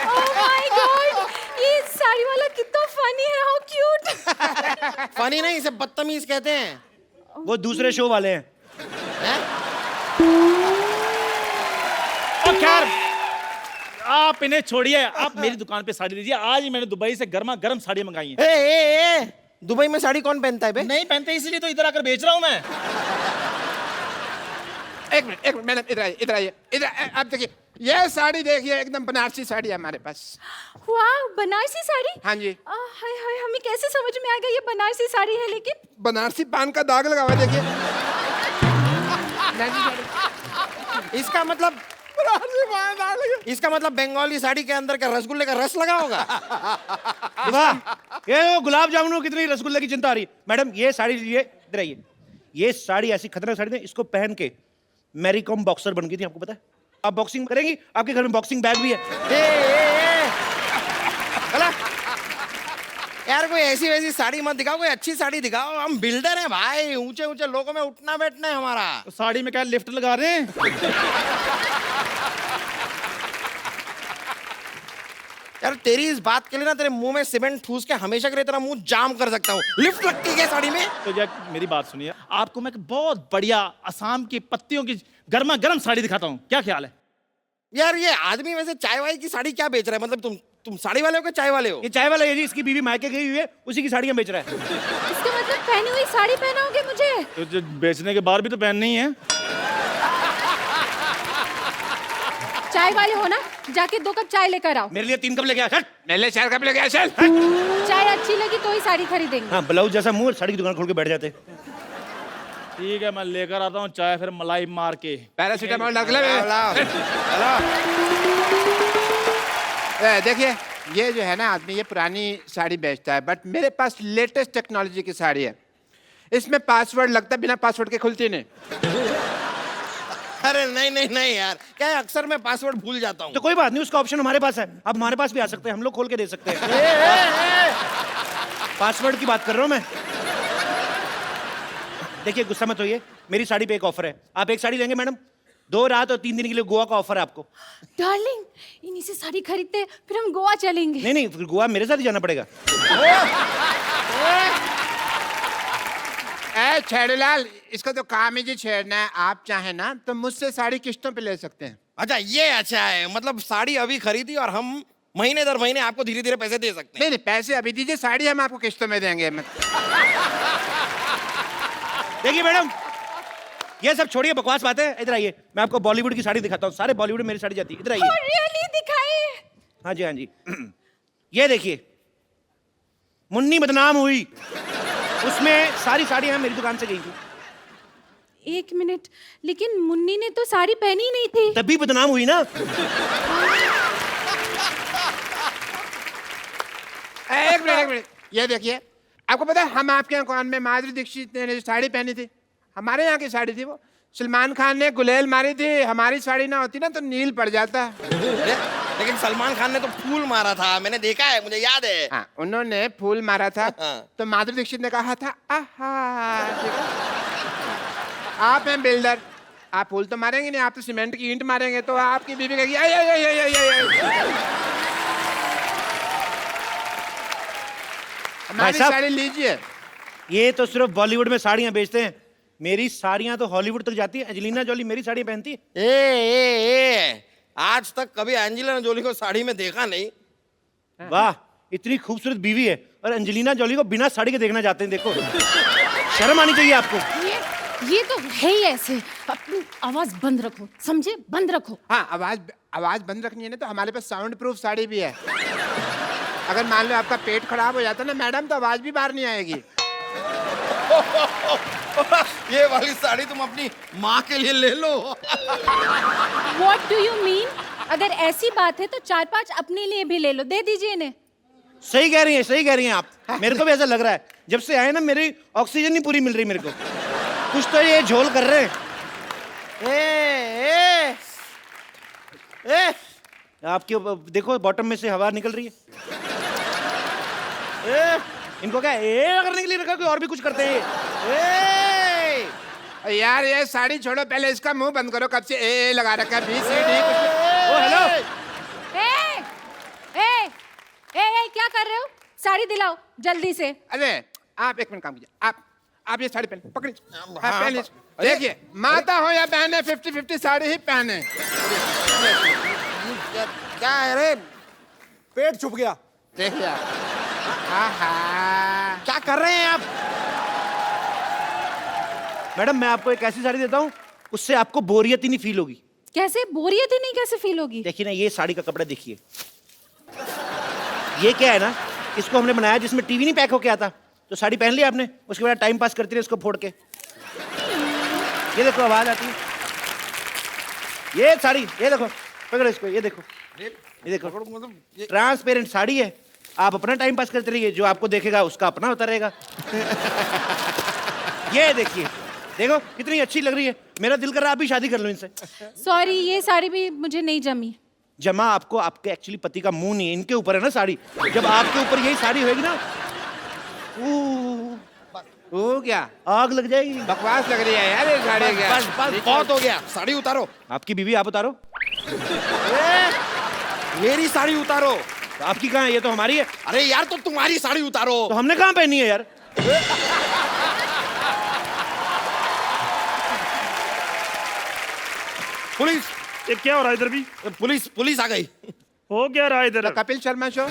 Oh my God! ये साड़ी वाला कितना फनी है, हाउ क्यूट। फनी नहीं, इसे बदतमीज कहते हैं। वो दूसरे शो वाले हैं। और खैर आप इन्हें छोड़िए, आप मेरी दुकान पे साड़ी लीजिए। आज ही मैंने दुबई से गर्मा गर्म साड़ी मंगाई है। दुबई में साड़ी कौन पहनता है बे? नहीं पहनते इसलिए तो इधर आकर बेच रहा हूँ मैं। एक मिनट मैडम, इधर आइए इधर आइए इधर। आप देखिए ये साड़ी देखिए, एकदम बनारसी साड़ी है हमारे पास। वाह, बनारसी साड़ी। हाँ जी। हाय हाय, हमें कैसे समझ में आएगा ये बनारसी साड़ी है? लेकिन बनारसी पान का दाग लगा हुआ है, देखिए। इसका मतलब बंगाली साड़ी के अंदर का रसगुल्ले का रस लगा होगा। वाह, ये वो गुलाब जामुनों कितनी रसगुल्ले की चिंता आ रही है। मैडम ये साड़ी लीजिए, इधर आइए। ये साड़ी ऐसी खतरनाक साड़ी है, इसको पहन के मैरी कॉम बॉक्सर बन गई थी, आपको पता है? आप बॉक्सिंग करेंगी, आपके घर में बॉक्सिंग बैग भी है। चला यार, कोई ऐसी वैसी साड़ी मत दिखाओ, कोई अच्छी साड़ी दिखाओ। हम बिल्डर हैं भाई, ऊंचे ऊंचे लोगों में उठना बैठना है हमारा। तो साड़ी में क्या लिफ्ट लगा रहे हैं? यार तेरी इस बात के लिए ना तेरे मुंह में सीमेंट ठूस के हमेशा के लिए तेरा मुंह जाम कर सकता हूँ। लिफ्ट लगती है साड़ी में? तो यार मेरी बात सुनिए, आपको मैं एक बहुत बढ़िया असम की पत्तियों की गर्मा गर्म साड़ी दिखाता हूँ, क्या ख्याल है? यार ये आदमी वैसे चाय वाई की साड़ी क्या बेच रहा है? मतलब तुम साड़ी वाले हो कि चाय वाले हो? ये चाय वाला है जी, इसकी बीवी मायके गई हुई है, उसी की साड़ियां बेच रहा है। इसका मतलब पहनी हुई साड़ी पहनाओगे मुझे? तो जो बेचने के बाद भी तो पहननी ही है। चाय वाले हो ना, जाके 2 कप चाय लेकर आओ। मेरे लिए 3 कप लेके आ। मेरे लिए 4 कप लेके आ चल। चाय अच्छी लगी तो ही साड़ी खरीदेंगे। हाँ, ब्लाउज जैसा मुंह, साड़ी की दुकान खोल के बैठ जाते। ठीक है, मैं लेकर आता हूँ चाय, फिर मलाई मार के। पैरासीटामोल डाल ले। देखिए ये जो है ना आदमी, ये पुरानी साड़ी बेचता है, बट मेरे पास लेटेस्ट टेक्नोलॉजी की साड़ी है। इसमें पासवर्ड लगता है, बिना पासवर्ड के खुलती नहीं। अरे नहीं यार, क्या है अक्सर मैं पासवर्ड भूल जाता हूँ। तो कोई बात नहीं, उसका ऑप्शन हमारे पास है, आप हमारे पास भी आ सकते हैं, हम लोग खोल के दे सकते हैं। पासवर्ड की बात कर रहा हूँ मैं। देखिए गुस्सा मत होइए, मेरी साड़ी पे एक ऑफर है। आप एक साड़ी लेंगे मैडम, 2 रात और 3 दिन के लिए गोवा का ऑफर है आपको। डार्लिंग, इन्हीं से साड़ी खरीदते फिर हम गोवा चलेंगे। नहीं, फिर गोवा मेरे साथ ही जाना पड़ेगा। छेड़ूलाल, इसका तो काम ही जी छेड़ना है। आप चाहे ना तो मुझसे साड़ी किस्तों पे ले सकते हैं। अच्छा ये अच्छा है, मतलब साड़ी अभी खरीदी और हम महीने दर महीने आपको धीरे धीरे पैसे दे सकते हैं। नहीं, पैसे अभी दीजिए, साड़ी हम आपको किस्तों में देंगे। देखिए मैडम, ये सब छोड़िए, बकवास बातें। इधर आइए, मैं आपको बॉलीवुड की साड़ी दिखाता हूँ। सारे बॉलीवुड में मेरी साड़ी जाती है। इधर आइए। रियली दिखाइए। हाँ जी, हाँ जी। ये देखिए, मुन्नी बदनाम हुई, उसमें सारी साड़ियां मेरी दुकान से गई थी। 1 मिनट, लेकिन मुन्नी ने तो साड़ी पहनी नहीं थी। तभी बदनाम हुई ना। एक मिनट, ये देखिए, आपको पता है हम आपके यहाँ कौन में माधुरी दीक्षित ने जो साड़ी पहनी थी, हमारे यहाँ की साड़ी थी वो। सलमान खान ने गुलेल मारी थी, हमारी साड़ी ना होती ना तो नील पड़ जाता। लेकिन सलमान खान ने तो फूल मारा था, मैंने देखा है, मुझे याद है। हाँ, उन्होंने फूल मारा था। हाँ। तो माधुरी दीक्षित ने कहा था आहा। आप हैं बिल्डर, आप फूल तो मारेंगे नहीं, आप तो सीमेंट की ईंट मारेंगे। तो आपकी बीवी कहेगी हमारी साहब, साड़ी लीजिए। ये तो सिर्फ बॉलीवुड में साड़ियां बेचते हैं, मेरी साड़ियां तो हॉलीवुड तक जाती है। एंजेलिना जॉली मेरी साड़ियां पहनती है। ए, आज तक कभी एंजेलिना जोली को साड़ी में देखा नहीं। वाह, इतनी खूबसूरत बीवी है और एंजेलिना जॉली को बिना साड़ी के देखना चाहते हैं। देखो, शर्म आनी चाहिए आपको। ये तो है ही ऐसे। अपनी आवाज बंद रखो, समझे? बंद रखो। हाँ, आवाज बंद रखनी है ना, तो हमारे पास साउंड प्रूफ साड़ी भी है। अगर मान लो आपका पेट खराब हो जाता ना मैडम, तो आवाज भी बाहर नहीं आएगी। ये वाली साड़ी तुम अपनी माँ के लिए ले लो। What do you mean? अगर ऐसी बात है तो 4-5 अपने लिए भी ले लो, दे दीजिए इन्हें। सही कह रही हैं, सही कह रही हैं आप। मेरे को भी ऐसा लग रहा है, जब से आए ना मेरी ऑक्सीजन नहीं पूरी मिल रही मेरे को। कुछ तो ये झोल कर रहे हैं। आपके देखो बॉटम में से हवा निकल रही है। इनको क्या करने के लिए रखा, कोई और भी कुछ करते हैं। यार ये साड़ी छोड़ो, पहले इसका मुंह बंद करो। कब से ए लगा रखा है, BCD कुछ। ओ हेलो, ए, क्या कर रहे हो? साड़ी दिलाओ जल्दी से। अरे आप एक मिनट काम कीजिए, आप ये साड़ी पहने, पकड़िए। हाँ, पहनिए। देखिए, माता हो या बहने, 50-50 साड़ी ही पहने। क्या है रे? पेट छुप गया। देखिए, आहा, क्या कर रहे हैं आप? मैडम मैं आपको एक ऐसी साड़ी देता हूँ उससे आपको बोरियत ही नहीं फील होगी। कैसे बोरियत ही नहीं कैसे फील होगी? देखिए ना, ये साड़ी का कपड़ा देखिए, ये क्या है ना, इसको हमने बनाया जिसमें टीवी नहीं पैक होके आता, तो साड़ी पहन ली आपने, उसके बाद टाइम पास करती रही इसको फोड़ के। ये देखो आवाज आती है, ये साड़ी, ये देखो, पकड़ो इसको, ये देखो, ये देखो, ट्रांसपेरेंट साड़ी है, आप अपना टाइम पास करते रहिए, जो आपको देखेगा उसका अपना होता रहेगा। ये देखिए, देखो कितनी अच्छी लग रही है, मेरा दिल कर रहा है आप भी शादी कर लो इनसे। सॉरी, ये साड़ी भी मुझे नहीं जमी। जमा आपको आपके एक्चुअली पति का मुंह नहीं है, इनके ऊपर है ना साड़ी, जब आपके ऊपर यही साड़ी होगी ना, वो क्या आग लग जाएगी। बकवास लग रही है यार ये साड़ी। क्या बस बस बहुत हो गया, साड़ी उतारो। आपकी बीवी आप उतारो। मेरी साड़ी उतारो। तो आपकी कहाँ है? ये तो हमारी है। अरे यार तो तुम्हारी साड़ी उतारो। तो हमने कहाँ पहनी है यार? पुलिस, ये क्या हो रहा है इधर भी? पुलिस पुलिस आ गई। हो क्या रहा है इधर? कपिल शर्मा शो।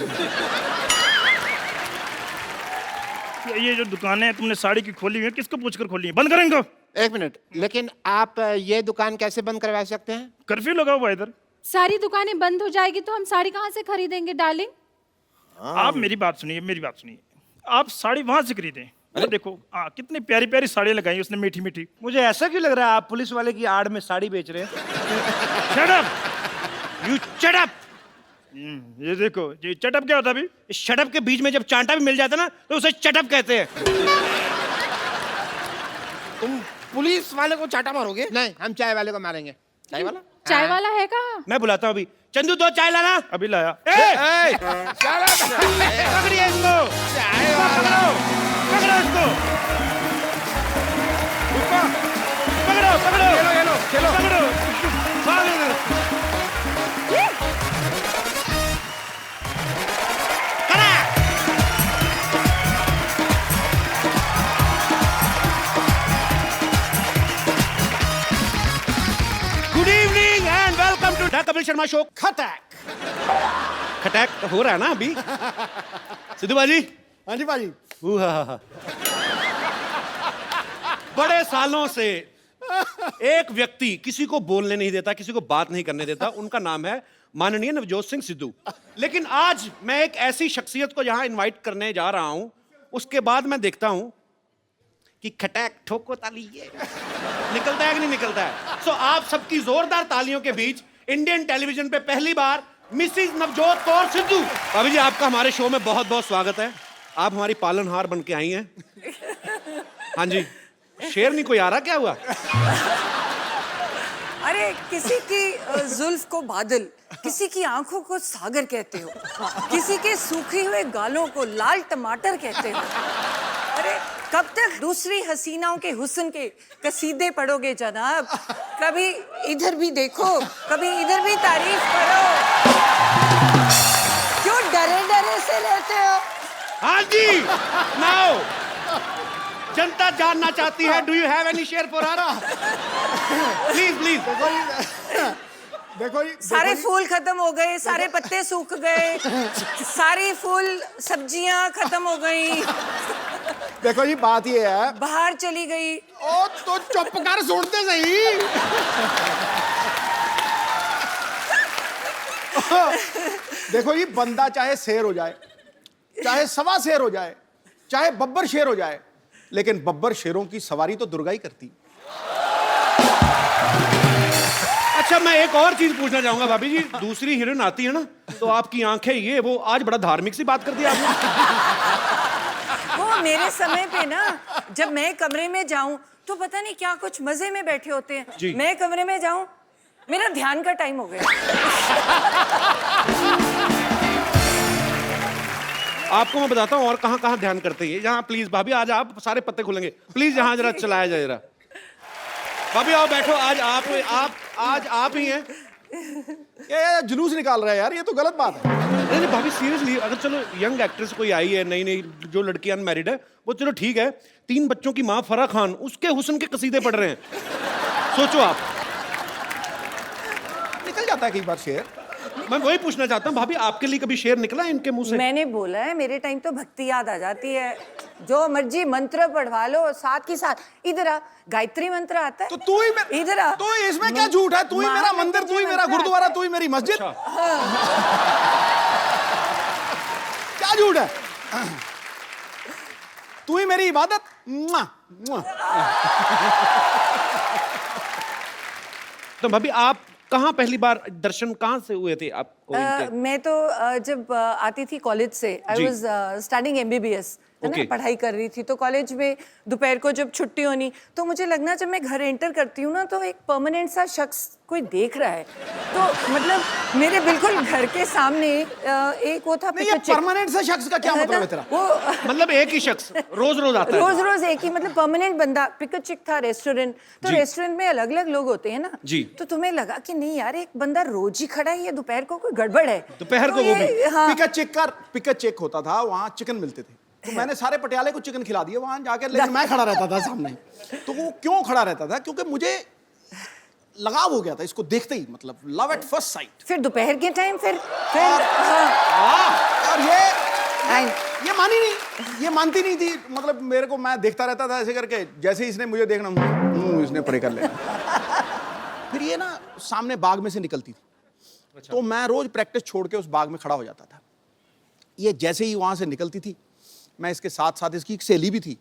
ये जो दुकानें तुमने साड़ी की खोली हुई है, किसको पूछकर खोली है? बंद करें इनको। एक मिनट, लेकिन आप ये दुकान कैसे बंद करवा सकते हैं? कर्फ्यू लगा हुआ है इधर। सारी दुकानें बंद हो जाएगी तो हम साड़ी कहाँ से खरीदेंगे डार्लिंग? आप मेरी बात सुनिए, मेरी बात सुनिए, आप साड़ी वहां से खरीदें। वो देखो कितनी प्यारी प्यारी साड़ियाँ लगाई उसने, मीठी मीठी। मुझे ऐसा क्यों लग रहा है आप पुलिस वाले की आड़ में साड़ी बेच रहे हैं? Shut up, you shut up. ये देखो, ये चटअप क्या होता है अभी? इस शटअप के बीच में जब चांटा भी मिल जाता है ना तो उसे चटअप कहते हैं। तुम पुलिस वाले को चाटा मारोगे? नहीं, हम चाय वाले को मारेंगे। चाय वाला? चाय वाला है कहाँ? मैं बुलाता हूँ अभी। चंदू 2 चाय लाना। अभी लाया। पकड़िए इसको, पकड़ो पकड़ो इसको, पकड़ो पकड़ो, चलो पकड़ो, भाग इधर। Good evening and welcome to the Kapil Sharma show. खटैक। खटैक हो रहा है ना अभी। सिद्धू बाजी। हाँ जी बाजी। बड़े सालों से एक व्यक्ति किसी को बोलने नहीं देता, किसी को बात नहीं करने देता, उनका नाम है माननीय नवजोत सिंह सिद्धू। लेकिन आज मैं एक ऐसी शख्सियत को यहां इनवाइट करने जा रहा हूं, उसके बाद मैं देखता हूं कि खटैक ठोको ताली ये निकलता है कि नहीं निकलता है। सो आप सबकी जोरदार तालियों के बीच इंडियन टेलीविजन पे पहली बार मिसिज नवजोत कौर सिद्धू। भाभी जी, आपका हमारे शो में बहुत बहुत स्वागत है। आप हमारी पालनहार बन के आई हैं। हाँ जी, शेर नहीं कोई आ रहा, क्या हुआ? अरे किसी की जुल्फ को बादल, किसी की आंखों को सागर कहते हो, किसी के सूखे हुए गालों को लाल टमाटर कहते हो। अरे कब तक दूसरी हसीनाओं के हुस्न के कसीदे पढ़ोगे जनाब? कभी इधर भी देखो, कभी इधर भी तारीफ करो। क्यों डरे डरे से लेते हो? हाँ जी, नाउ जनता जानना चाहती है, do you have any share for her? Please please. देखो जी, सारे फूल खत्म हो गए, सारे पत्ते सूख गए, सारी फूल सब्जियां खत्म हो गई, देखो जी बात ये है। बाहर चली गई। ओ तो चुप कर, सुनते सही। देखो जी, बंदा चाहे शेर हो जाए, चाहे सवा शेर हो जाए, चाहे बब्बर शेर हो जाए, लेकिन बब्बर शेरों की सवारी तो दुर्गा ही करती। अच्छा, मैं एक और चीज पूछना चाहूंगा भाभी जी। दूसरी हीरोइन आती है ना तो आपकी आंखें ये वो, आज बड़ा धार्मिक सी बात कर दी आपने। वो मेरे समय पे ना, जब मैं कमरे में जाऊं तो पता नहीं क्या कुछ मजे में बैठे होते जी। हैं। मैं कमरे में जाऊं, मेरा ध्यान का टाइम हो गया। आपको मैं बताता हूँ और कहाँ कहाँ ध्यान करते हैं। यहाँ प्लीज भाभी, आज आप सारे पत्ते खुलेंगे, प्लीज यहाँ जरा चलाया जाए जरा। भाभी आओ बैठो, आज आप ही हैं। ये जुलूस निकाल रहा है यार, ये तो गलत बात है। नहीं नहीं भाभी, सीरियसली, अगर चलो यंग एक्ट्रेस कोई आई है, नई नई जो लड़की अनमैरिड है, वो चलो ठीक है। 3 बच्चों की माँ फराह खान, उसके हुस्न के कसीदे पढ़ रहे हैं। सोचो आप। निकल जाता है कई बार शेर। मैं वही पूछना चाहता हूँ भाभी, आपके लिए कभी शेर निकला है इनके मुंह से? मैंने बोला है मेरे टाइम तो भक्ति याद आ जाती है, जो मर्जी मंत्र पढ़वा लो साथ की साथ। इधर आ, गायत्री मंत्र आता है तो तू ही इधर आ। तो इसमें क्या झूठ है? तू ही मेरा मंदिर, तू ही मेरा गुरुद्वारा, तू ही मेरी मस्जिद। क्या झूठ है? तू ही मेरी इबादत। मुआ, मुआ। तो भाभी आप कहाँ पहली बार दर्शन कहाँ से हुए थे आपको इनके? मैं तो जब आती थी कॉलेज से, आई जी। वाज स्टडिंग एमबीबीएस, है ना, Okay. पढ़ाई कर रही थी। तो कॉलेज में दोपहर को जब छुट्टी होनी तो मुझे लगना जब मैं घर एंटर करती हूँ ना तो एक परमानेंट सा शख्स कोई देख रहा है। तो मतलब मेरे बिल्कुल घर के सामने एक वो था नहीं, ये परमानेंट से शख्स का क्या मतलब है तेरा? वो मतलब एक ही शख्स रोज रोज आता है? रोज रोज एक ही, मतलब परमानेंट बंदा। पिक चिक था रेस्टोरेंट, तो जी। रेस्टोरेंट में अलग अलग लोग होते हैं ना। जी। तो तुम्हें लगा कि नहीं यार एक बंदा रोज ही खड़ा है, ये दोपहर को कोई गड़बड़ है। दोपहर तो को वो ये- भी? हाँ। पिकअप चेक होता था, वहां चिकन मिलते थे, तो मैंने सारे पटियाले को चिकन खिला दिया वहां जाकर, लेकिन मैं खड़ा रहता था सामने। तो वो क्यों खड़ा रहता था? क्योंकि मुझे लगाव हो गया था इसको देखते ही, मतलब लव एट फर्स्ट साइट। फिर दोपहर के टाइम फिर और ये मानी नहीं, ये मानती नहीं थी। मतलब मेरे को, मैं देखता रहता था ऐसे करके, जैसे ही इसने मुझे देखना इसने परे कर लिया। फिर ये ना सामने बाग में से निकलती थी, तो मैं रोज प्रैक्टिस छोड़ के उस बाग में खड़ा हो जाता था। ये जैसे ही वहां से निकलती थी, मैं इसके साथ साथ, इसकी एक सहेली भी थी,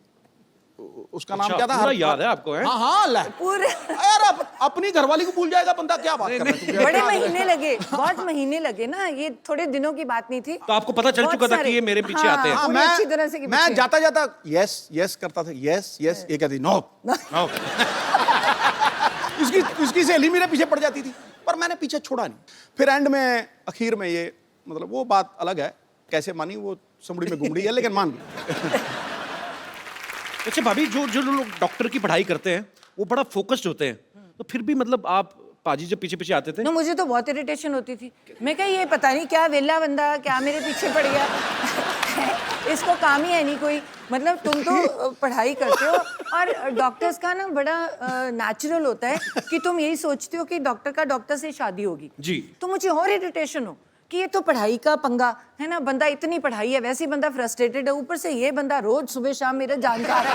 उसका नाम अच्छा, क्या था? पूरा याद है आपको? है हाँ हाँ, ले पूरे यार अपनी घरवाली को भूल जाएगा बंदा, क्या बात कर रहा है? बड़े महीने लगे, बहुत महीने लगे ना, ये थोड़े दिनों की बात नहीं थी। तो आपको पता चल बहुत चुका था सारे- कि ये मेरे पीछे आते हैं? हाँ, पूरी अच्छी तरह से कि मैं पीछे। जाता जाता यस यस करता था, यस यस, ये कहती नो। इसकी सहेली मेरे पीछे पड़ जाती थी, पर मैंने पीछे छोड़ा नहीं। फिर एंड में, आखिर में, ये मतलब वो बात अलग है, कैसे मानी वो समड़ी में घुमड़ी है, लेकिन मान गई। अच्छा भाभी, जो जो लोग डॉक्टर की पढ़ाई करते हैं वो बड़ा फोकस्ड होते हैं, तो फिर भी मतलब आप पाजी जब पीछे पीछे आते थे? ना मुझे तो बहुत इरिटेशन होती थी। मैं कहा ये पता नहीं क्या वेला बंदा क्या मेरे पीछे पड़ गया। इसको काम ही है नहीं कोई। मतलब तुम तो पढ़ाई करते हो और डॉक्टर्स का ना बड़ा नेचुरल होता है कि तुम यही सोचते हो कि डॉक्टर का डॉक्टर से शादी होगी। जी। तो मुझे और इरिटेशन हो कि ये तो पढ़ाई का पंगा है ना, बंदा इतनी पढ़ाई है, वैसे ही बंदा फ्रस्ट्रेटेड है, ऊपर से ये बंदा रोज सुबह शाम मेरा जानकार है।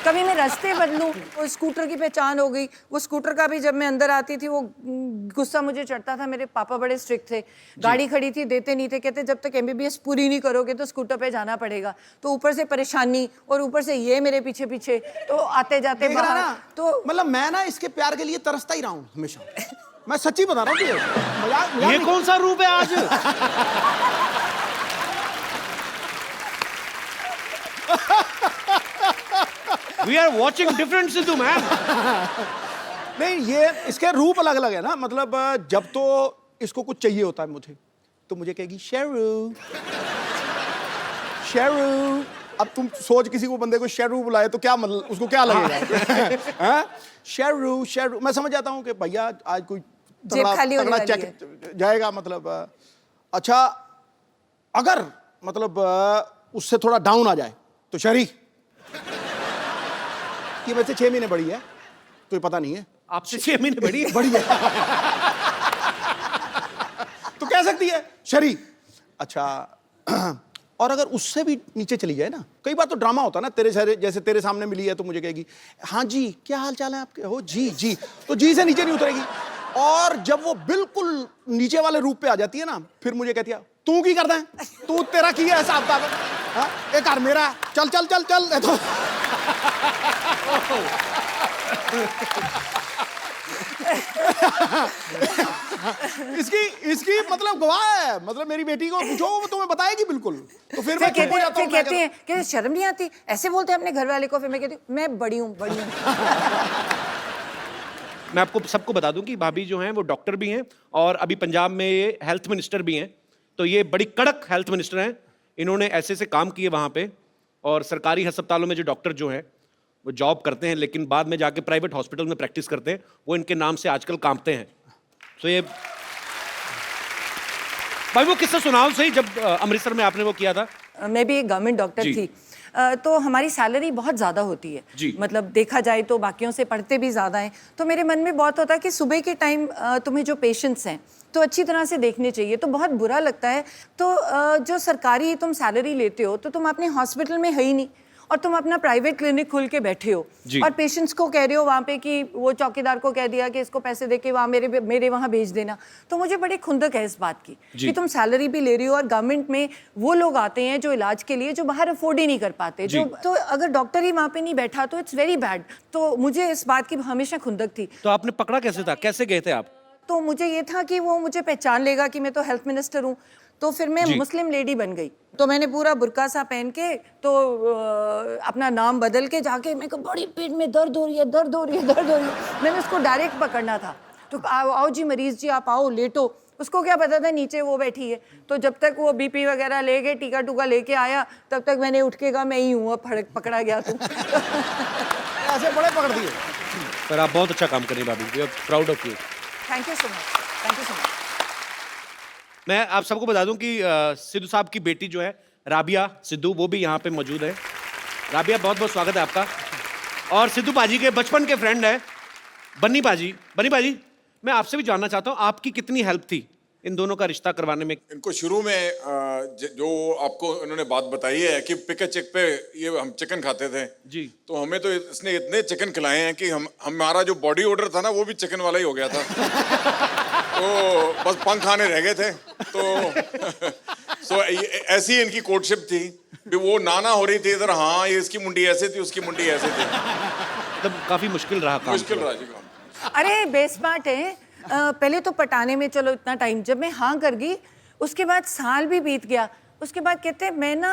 कभी मैं रास्ते बदलूं, वो स्कूटर की पहचान हो गई। वो स्कूटर का भी जब मैं अंदर आती थी वो गुस्सा मुझे चढ़ता था। मेरे पापा बड़े स्ट्रिक्ट थे, गाड़ी खड़ी थी देते नहीं थे, कहते जब तक एमबीबीएस पूरी नहीं करोगे तो स्कूटर पे जाना पड़ेगा। तो ऊपर से परेशानी और ऊपर से ये मेरे पीछे पीछे, तो आते जाते देख रहा बाहर ना, तो मतलब मैं ना इसके प्यार के लिए तरसता ही रहा हूँ हमेशा। मैं सच्ची बता रहा हूँ तुझे, मजाक ये नहीं। कौन सा रूप है आज? We are watching different Sidhu man. नहीं, ये इसके रूप अलग अलग है ना। मतलब जब तो इसको कुछ चाहिए होता है मुझे, तो मुझे कहेगी शेरू शेरू। अब तुम सोच, किसी को बंदे को शेरू बुलाए तो क्या मतलब, उसको क्या लगेगा? हाँ? शेरू शेरू, मैं समझ जाता हूँ कि भैया आज कोई जेब खाली होने वाली चेक जाएगा। मतलब अच्छा, अगर मतलब उससे थोड़ा डाउन आ जाए तो शरी, ये वैसे 6 महीने बड़ी है तो ये पता नहीं है, आपसे 6 महीने बड़ी है? बड़ी है। तो कह सकती है शरी। अच्छा, और अगर उससे भी नीचे चली जाए ना, कई बार तो ड्रामा होता है ना, तेरे सारे जैसे तेरे सामने मिली है तो मुझे कहेगी हाँ जी क्या हाल चाल है आपके, हो जी जी, तो जी से नीचे नहीं उतरेगी। और जब वो बिल्कुल नीचे वाले रूप पे आ जाती है ना, फिर मुझे कहती है तू की करता है, तू तेरा की है हिसाब किताब, हाँ एक कार मेरा, चल चल चल चल। तो इसकी मतलब गवाह है। मतलब मेरी बेटी को पूछो, वो तुम्हें बताएगी बिल्कुल। तो फिर मैं चुप हो जाता हूं, कहते हैं कि शर्म नहीं आती, ऐसे बोलते हैं अपने घर वाले को। फिर मैं कहती हूँ मैं बड़ी हूँ बड़ी हूँ। मैं आपको सबको बता दूं कि भाभी जो हैं वो डॉक्टर भी हैं और अभी पंजाब में ये हेल्थ मिनिस्टर भी हैं। तो ये बड़ी कड़क हेल्थ मिनिस्टर हैं। इन्होंने ऐसे से काम किए वहाँ पे, और सरकारी अस्पतालों में जो डॉक्टर जो हैं वो जॉब करते हैं लेकिन बाद में जाके प्राइवेट हॉस्पिटल में प्रैक्टिस करते हैं, वो इनके नाम से आजकल कांपते हैं। तो ये भाई वो किस्सा सुनाओ सही, जब अमृतसर में आपने वो किया था। मैं भी एक गवर्नमेंट डॉक्टर जी। थी। तो हमारी सैलरी बहुत ज़्यादा होती है जी। मतलब देखा जाए तो बाकियों से पढ़ते भी ज़्यादा हैं। तो मेरे मन में बहुत होता है कि सुबह के टाइम तुम्हें जो पेशेंट्स हैं तो अच्छी तरह से देखने चाहिए। तो बहुत बुरा लगता है। तो जो सरकारी तुम सैलरी लेते हो तो तुम अपने हॉस्पिटल में है ही नहीं और तुम अपना प्राइवेट क्लिनिक खोल के बैठे हो और पेशेंट्स को कह रहे हो वहाँ पे कि वो चौकीदार को कह दिया कि इसको पैसे दे के वहाँ मेरे वहाँ भेज देना। तो मुझे बड़ी खुंदक है इस बात की कि तुम सैलरी भी ले रही हो और गवर्नमेंट में वो लोग आते हैं जो इलाज के लिए जो बाहर अफोर्ड ही नहीं कर पाते, जो तो अगर डॉक्टर ही वहाँ पे नहीं बैठा तो इट्स वेरी बैड। तो मुझे इस बात की हमेशा खुंदक थी। तो आपने पकड़ा कैसे था, कैसे गए थे आप? तो मुझे ये था कि वो मुझे पहचान लेगा कि मैं तो हेल्थ मिनिस्टर हूँ। तो फिर मैं मुस्लिम लेडी बन गई। तो मैंने पूरा बुर्का सा पहन के तो अपना नाम बदल के जाके मेरे को बड़ी पेट में दर्द हो रही है, दर्द हो रही है, दर्द हो रही है। मैंने उसको डायरेक्ट पकड़ना था। तो आओ जी मरीज जी, आप आओ लेटो। उसको क्या पता था नीचे वो बैठी है। तो जब तक वो बीपी वगैरह ले गए, टीका टूका लेके आया, तब तक मैंने उठ के कहा मैं ही हूँ, अब पकड़ा गया तुम। ऐसे बड़े पकड़ दिए। पर आप बहुत अच्छा काम कर रही हैं भाभी, we are proud of you. Thank you so much, thank you so much. मैं आप सबको बता दूं कि सिद्धू साहब की बेटी जो है राबिया सिद्धू, वो भी यहाँ पे मौजूद है। राबिया, बहुत बहुत स्वागत है आपका। और सिद्धू पाजी के बचपन के फ्रेंड है बन्नी पाजी। बन्नी पाजी, मैं आपसे भी जानना चाहता हूँ आपकी कितनी हेल्प थी इन दोनों का रिश्ता करवाने में? इनको शुरू में जो आपको इन्होंने बात बताई है कि पिक चेक पे ये हम चिकन खाते थे जी, तो हमें तो इसने इतने चिकन खिलाए हैं कि हमारा जो बॉडी ऑर्डर था ना वो भी चिकन वाला ही हो गया था। तो बस पंख आने रह गए थे। तो ऐसी इनकी कोर्टशिप थी भी वो नाना हो रही थी इधर, हाँ ये इसकी मुंडी ऐसे थी उसकी मुंडी ऐसे थी। मतलब काफी मुश्किल रहा काम। मुश्किल रहा जी काम। अरे बेस्मार्ट है। पहले तो पटाने में चलो इतना टाइम, जब मैं हाँ कर गई उसके बाद साल भी बीत गया। उसके बाद कहते मैं ना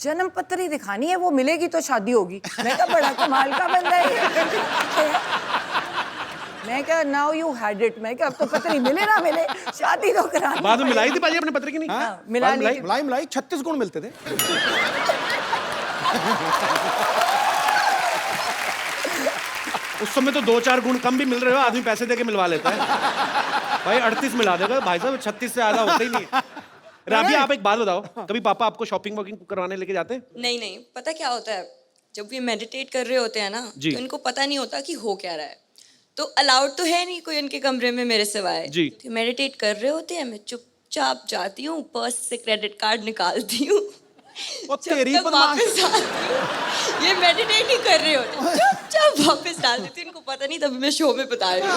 जन्म पत्री दिखानी है, वो मिलेगी तो शादी होगी। मैं कहा बड़ा कमाल का बंदा है। मैं कहा नाउ यू हैड इट। मैं कहा अब तो पत्री मिले ना मिले, शादी तो करा। बाद में मिलाई थी पाजी अपने पत्र की? नहीं, हाँ, मिला ली। मलाई 36 गुण मिलते थे। उस समय तो 2-4 गुण कम भी मिल रहे हो, आदमी पैसे देके मिलवा लेता है। भाई 38 मिला देगा भाई साहब, 36 से ज्यादा होता ही नहीं। राबिया, आप एक बात बताओ, कभी पापा आपको शॉपिंग वॉकिंग करवाने लेके जाते हैं? नहीं, पता क्या होता है, जब ये मेडिटेट कर रहे होते हैं ना तो इनको पता नहीं होता कि हो क्या रहा है। तो अलाउड तो है नहीं कोई उनके कमरे में मेरे सिवाय। तो मेडिटेट कर रहे होते हैं, मैं चुपचाप जाती हूँ, पर्स से क्रेडिट कार्ड निकालती हूँ, तेरी वापस ये मेडिटेट ही कर रहे होते, चुपचाप वापस डाल देती हूँ। इनको पता नहीं, तभी मैं शो में बता रही हूँ।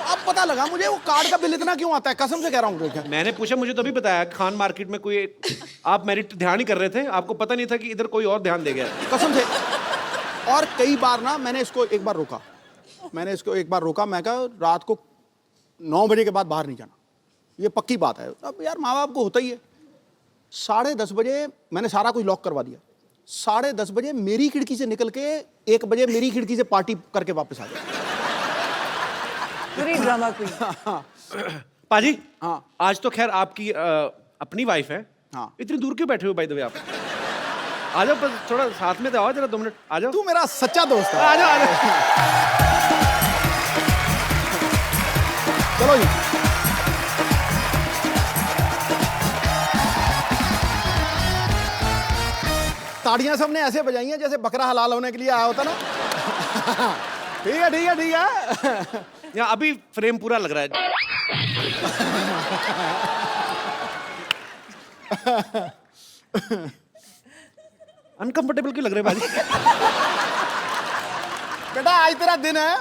अब पता लगा मुझे वो कार्ड का बिल इतना क्यों आता है, कसम से कह रहा हूँ। मैंने पूछा, मुझे तभी बताया खान मार्केट में कोई आप मेरिट ध्यान ही कर रहे थे, आपको पता नहीं था कि इधर कोई और ध्यान दे गया कसम से। और कई बार ना मैंने इसको एक बार रोका, मैं कहा रात को 9 बजे के बाद बाहर नहीं जाना, ये पक्की बात है। अब यार माँ बाप को होता ही है। 10:30 बजे मैंने सारा कुछ लॉक करवा दिया। 10:30 बजे मेरी खिड़की से निकल के 1 बजे मेरी खिड़की से पार्टी करके वापस आ गया। पूरी ड्रामा क्वीन। पाजी, हाँ आज तो खैर आपकी अपनी वाइफ है। हाँ, इतनी दूर क्यों बैठे हो बाय द वे आप? आ जाओ, पर थोड़ा साथ में तो आओ जरा, 2 मिनट आ जाओ। तू मेरा सच्चा दोस्त है। आ जाओ। चलो जी। ताड़ियां सबने ऐसे बजाई हैं जैसे बकरा हलाल होने के लिए आया होता ना। ठीक है। यहाँ अभी फ्रेम पूरा लग रहा है। अनकंफर्टेबल क्यों लग रहे भाई? बेटा आज तेरा दिन है,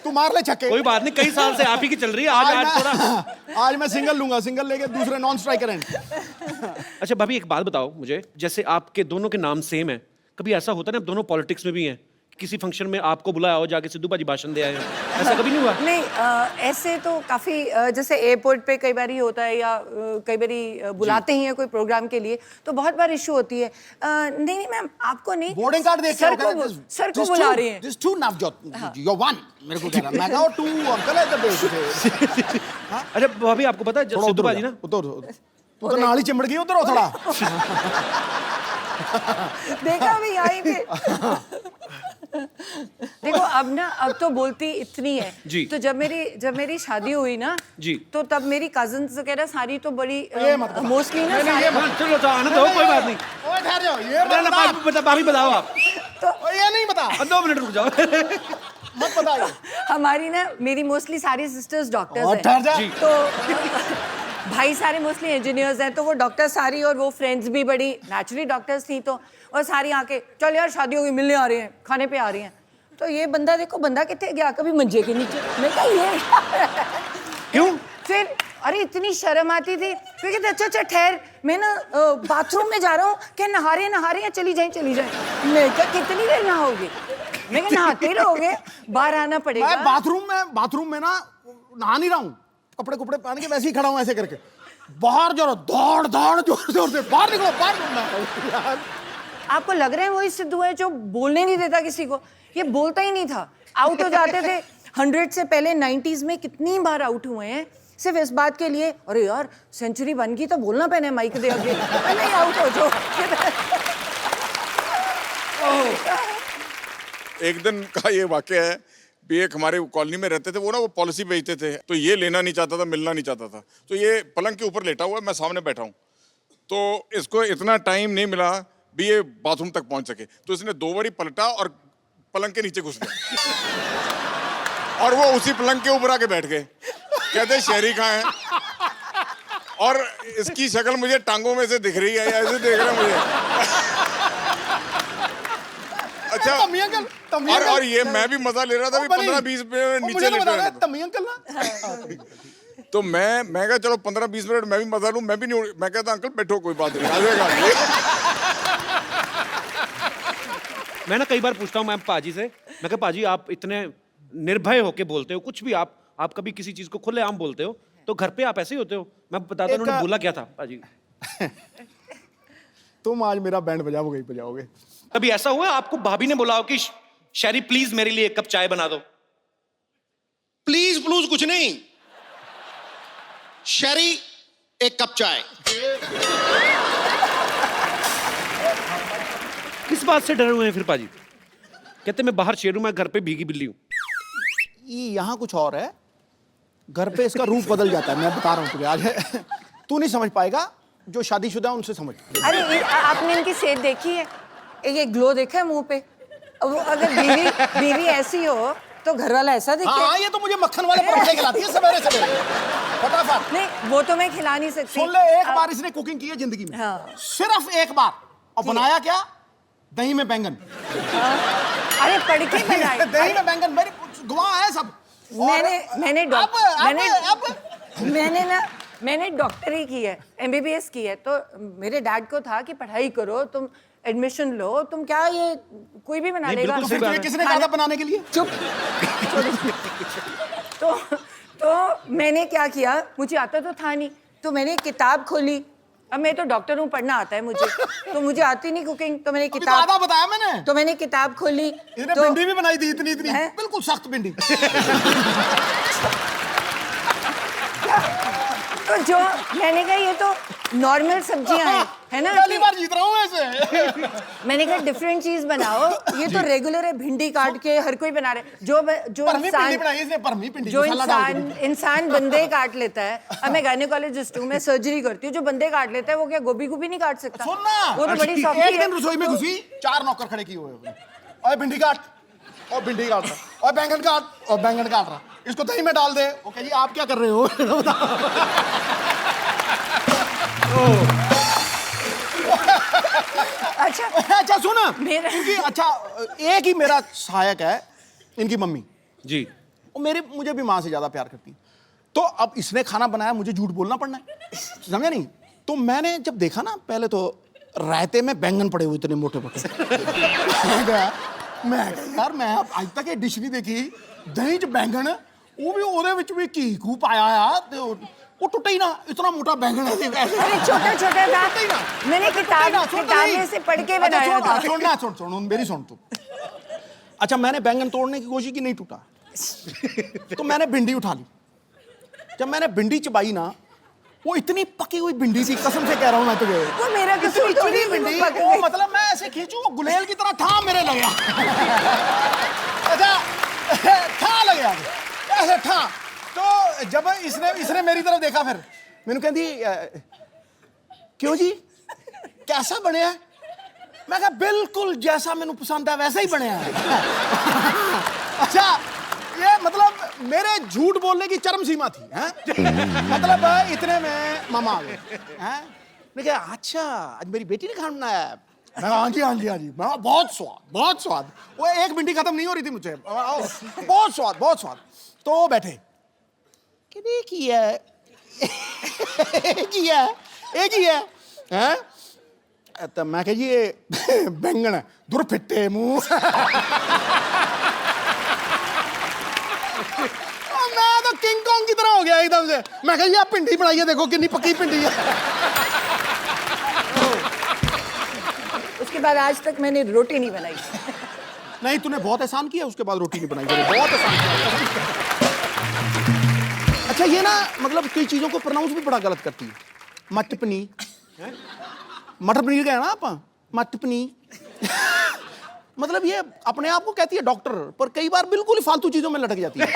तू मार ले छक्के। कोई बात नहीं, कई साल से आप ही की चल रही है। आज थोड़ा आज मैं सिंगल लूंगा, सिंगल लेके दूसरे नॉन स्ट्राइकर एंड। अच्छा भाभी, एक बात बताओ मुझे, जैसे आपके दोनों के नाम सेम है, कभी ऐसा होता है ना, दोनों पॉलिटिक्स में भी हैं, किसी फंक्शन में आपको बुलाया हो, जाके सिद्धू पाजी भाषण दे आए हो, ऐसा कभी नहीं हुआ? नहीं, ऐसे तो काफ़ी जैसे एयरपोर्ट पे कई बार ही होता है, या कई बार बुलाते ही हैं कोई प्रोग्राम के लिए, तो बहुत बार इशू होती है। नहीं मैम, आपको नहीं, बोर्डिंग कार्ड देख सर को बुला रही हैं। This to Navjot, you won, मेरे को कह रहा, मैं कहा टू अंकल है इधर देख। अच्छा भाभी, आपको पता है सिद्धू पाजी ना, तू तो नाली चिमड़ गई उधर हो थोड़ा। देखा भी यहीं पे। देखो अब तो बोलती इतनी है जी। तो जब मेरी शादी हुई ना जी, तो तब मेरी कजिन्स वगैरह सारी तो बड़ी मोस्टली ना चलो तो आने दो, कोई बात नहीं। ओए ठहर जाओ, ये भाभी बताओ आप। तो ये नहीं बता। 2 मिनट रुक जाओ। मत बताइए। हमारी ना मेरी मोस्टली सारी सिस्टर्स डॉक्टर्स और ठहर जा। हैं तो भाई सारे मोस्टली इंजीनियर्स हैं तो वो डॉक्टर सारी और वो फ्रेंड्स भी बड़ी नेचुरली डॉक्टर्स थी तो और सारी आके चल यार शादी होगी मिलने आ रही हैं खाने पे आ रही हैं तो ये बंदा देखो बंदा कितने गया कभी मंजे के नीचे मैं कहा ये क्यों फिर अरे इतनी शर्म आती थी फिर कहते अच्छा ठहर मैं ना बाथरूम में जा रहा हूँ क्या नहा रहे हैं चली जाए मैं क्या कितनी देर नहाओगे मैं क्या नहाते ही रहोगे बाहर आना पड़ेगा मैं बाथरूम में ना नहा नहीं रहा हूँ कपड़े पहन के वैसे ही खड़ा हूँ ऐसे करके बाहर जो दौड़ जोर से बाहर निकलो यार आपको लग रहा है वही सिद्धू है जो बोलने नहीं देता किसी को ये बोलता ही नहीं था आउट हो जाते थे 100 से पहले 90s में कितनी बार आउट हुए हैं सिर्फ इस बात के लिए अरे यार सेंचुरी बन गई तो बोलना पहने माइक दे आगे नहीं आउट हो जो एक दिन का ये वाकया है भी एक हमारे कॉलोनी में रहते थे वो ना वो पॉलिसी बेचते थे तो ये लेना नहीं चाहता था मिलना नहीं चाहता था तो ये पलंग के ऊपर लेटा हुआ है मैं सामने बैठा हूँ तो इसको इतना टाइम नहीं मिला भी ये बाथरूम तक पहुंच सके तो इसने 2 बारी पलटा और पलंग के नीचे घुस गया और वो उसी पलंग के ऊपर आके बैठ गए कहते शहरी कहाँ है और इसकी शक्ल मुझे टांगों में से दिख रही है ऐसे देख रहा है मुझे अच्छा और ये मैं भी मजा ले रहा था भी 15-20 मिनट नीचे लेटा रहा था तो मैं कहा चलो 15-20 मिनट मैं भी मजा लूं मैं भी नहीं मैं कहता अंकल बैठो कोई बात नहीं आएगा मैं ना कई बार पूछता हूँ मैं पाजी से मैं कहा पाजी आप इतने निर्भय होके बोलते हो कुछ भी आप कभी किसी चीज को खुलेआम बोलते हो तो घर पे आप ऐसे ही होते हो मैं बताता उन्होंने बोला क्या था पाजी तुम आज मेरा बैंड बजाओगे कभी ऐसा हुआ आपको भाभी ने बोला हो कि शैरी प्लीज मेरे लिए 1 कप चाय बना दो प्लीज कुछ नहीं शैरी 1 कप चाय किस बात से डरे हुए हैं फिर पाजी कहते मैं बाहर शेर हूं मैं घर पे भीगी बिल्ली हूं यहाँ कुछ और है घर पे इसका रूप बदल जाता है मैं बता रहा हूँ तुझे आज तू नहीं समझ पाएगा जो शादीशुदा है उनसे समझ अरे आपने इनकी सेहत देखी है ये ग्लो देखा है मुंह पे वो अगर बीवी ऐसी हो तो घर वाला ऐसा दिखे हाँ ये तो मुझे मक्खन वाले पराठे खिलाती है सवेरे फटाफट नहीं वो तो मैं खिला नहीं सकती सुन ले एक बार इसने कुकिंग की है जिंदगी में हाँ। सिर्फ एक बार और बनाया क्या दही में बैंगन अरे पढ़ के बनाए दही में बैंगन मेरी गवाह है सब मैंने डॉक्टरी की है MBBS की है तो मेरे डैड को था कि पढ़ाई करो तुम एडमिशन लो तुम क्या ये कोई भी बना लेगा किसने कहा था बनाने के लिए चुप तो मैंने क्या किया मुझे आता तो था नहीं तो मैंने किताब खोली अब मैं तो डॉक्टर हूँ पढ़ना आता है मुझे तो मुझे आती नहीं कुकिंग तो मैंने किताब बताया मैंने तो मैंने किताब खोली इसने भिंडी भी बनाई थी इतनी बिल्कुल सख्त भिंडी तो जो मैंने कहा ये तो नॉर्मल सब्जियां हैं है ना पहली बार जीत रहा हूँ ऐसे मैंने कहा डिफरेंट चीज बनाओ ये तो रेगुलर है भिंडी काट के हर कोई बना रहे जो इंसान बंदे काट लेता है अब मैं गायनेकोलॉजिस्ट हूँ मैं सर्जरी करती हूँ जो बंदे काट लेता है वो क्या गोभी नहीं काट सकता वो तो बड़ी सॉफ्ट एक दिन रसोई में घुसी 4 नौकर खड़े किए हुए और भिंडी काट रहा और बैंगन काट रहा इसको दही में डाल दे ओके जी आप क्या कर रहे हो अच्छा सुन इनकी अच्छा एक ही मेरा सहायक है इनकी मम्मी जी वो मुझे भी माँ से ज्यादा प्यार करती है तो अब इसने खाना बनाया मुझे झूठ बोलना पड़ना है समझा नहीं तो मैंने जब देखा ना पहले तो रायते में बैंगन पड़े हुए इतने मोटे मैं यार मैं आज तक ये डिश नहीं देखी दही च बैंगन वो भी ਉਹਦੇ ਵਿੱਚ ਵੀ ਘੀ ਖੂ ਪਾਇਆ ਆ ਤੇ ਉਹ ਟੁੱਟਾ ਹੀ ना इतना मोटा बैंगन है अरे छोटा था मैंने किताब में से पढ़ के बनाया था सुन मेरी सुन तू अच्छा मैंने बैंगन तोड़ने की कोशिश की नहीं टूटा तो मैंने भिंडी उठा ली जब मैंने भिंडी चबाई ना वो इतनी पकी हुई भिंडी थी कसम से कह रहा हूँ मैं तुझे वो मेरा कसूर थोड़ी भिंडी वो मतलब मैं ऐसे खींचू वो गुलेल की तरह ठा मेरे लगा अच्छा ठा लगा ऐसे ठा तो जब इसने मेरी तरफ देखा फिर मैंने कहती क्यों जी कैसा बने मैं कहा बिल्कुल जैसा मैंने पसंद है वैसा ही बने अच्छा ये मतलब मेरे झूठ बोलने की चरम सीमा थी हैं? मतलब इतने में मामा आ गए हैं? मैं कहा अच्छा आज मेरी बेटी ने खाना बनाया है। मैं कहा, हाँ जी हाँ जी हाँ जी। मैं कहा, बहुत स्वाद। वो एक मिनट खत्म नहीं हो रही थी मुझे। बहुत स्वाद। तो वो बैठे कि एक ही है एक ही है हैं? तो मैं कह जी ये बैंगन है। दूर फिट्टे मुंह। मैं तो किंग कॉन्ग की तरह हो गया एकदम से। मैं कह जी आप भिंडी बनाई है, देखो कितनी पक्की भिंडी है। उसके बाद आज तक मैंने रोटी नहीं बनाई। नहीं तूने बहुत एहसान किया, उसके बाद रोटी नहीं बनाई। बहुत एहसान किया। अच्छा ये ना मतलब कई चीजों को प्रोनाउंस भी बड़ा गलत करती है। मटर पनीर, मटर पनीर का है ना आप, मटर पनीर। मतलब ये अपने आप को कहती है डॉक्टर, पर कई बार बिल्कुल ही फालतू चीजों में लटक जाती है।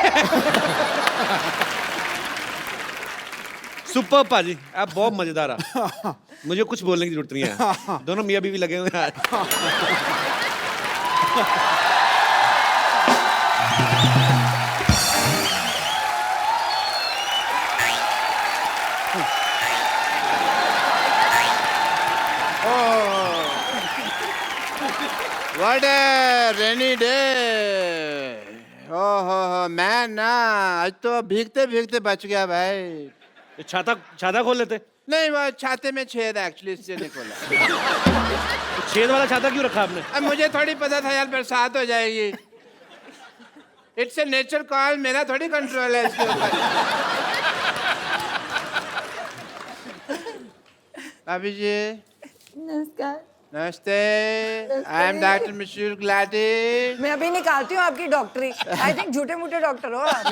सुपर पाजी, आप बहुत मजेदार आप। मुझे कुछ बोलने की जरूरत नहीं है। दोनों मियाँ बीवी लगे हुए हैं। What a rainy day. ओहो मैं ना आज तो भीगते भीगते बच गया भाई। छाता खोल लेते। नहीं वो छाते में छेद है एक्चुअली, इसलिए नहीं खोला। तो छेद वाला छाता क्यों रखा आपने? अब मुझे थोड़ी पता था यार बरसात हो जाएगी। इट्स ए नेचर कॉल, मेरा थोड़ी कंट्रोल है इसके ऊपर। भाभी जी नमस्कार। नमस्ते। आई एम डॉक्टर मशहूर गुलाटी। मैं अभी निकालती हूँ आपकी डॉक्टरी। आई थिंक झूठे मूठे डॉक्टर हो आप।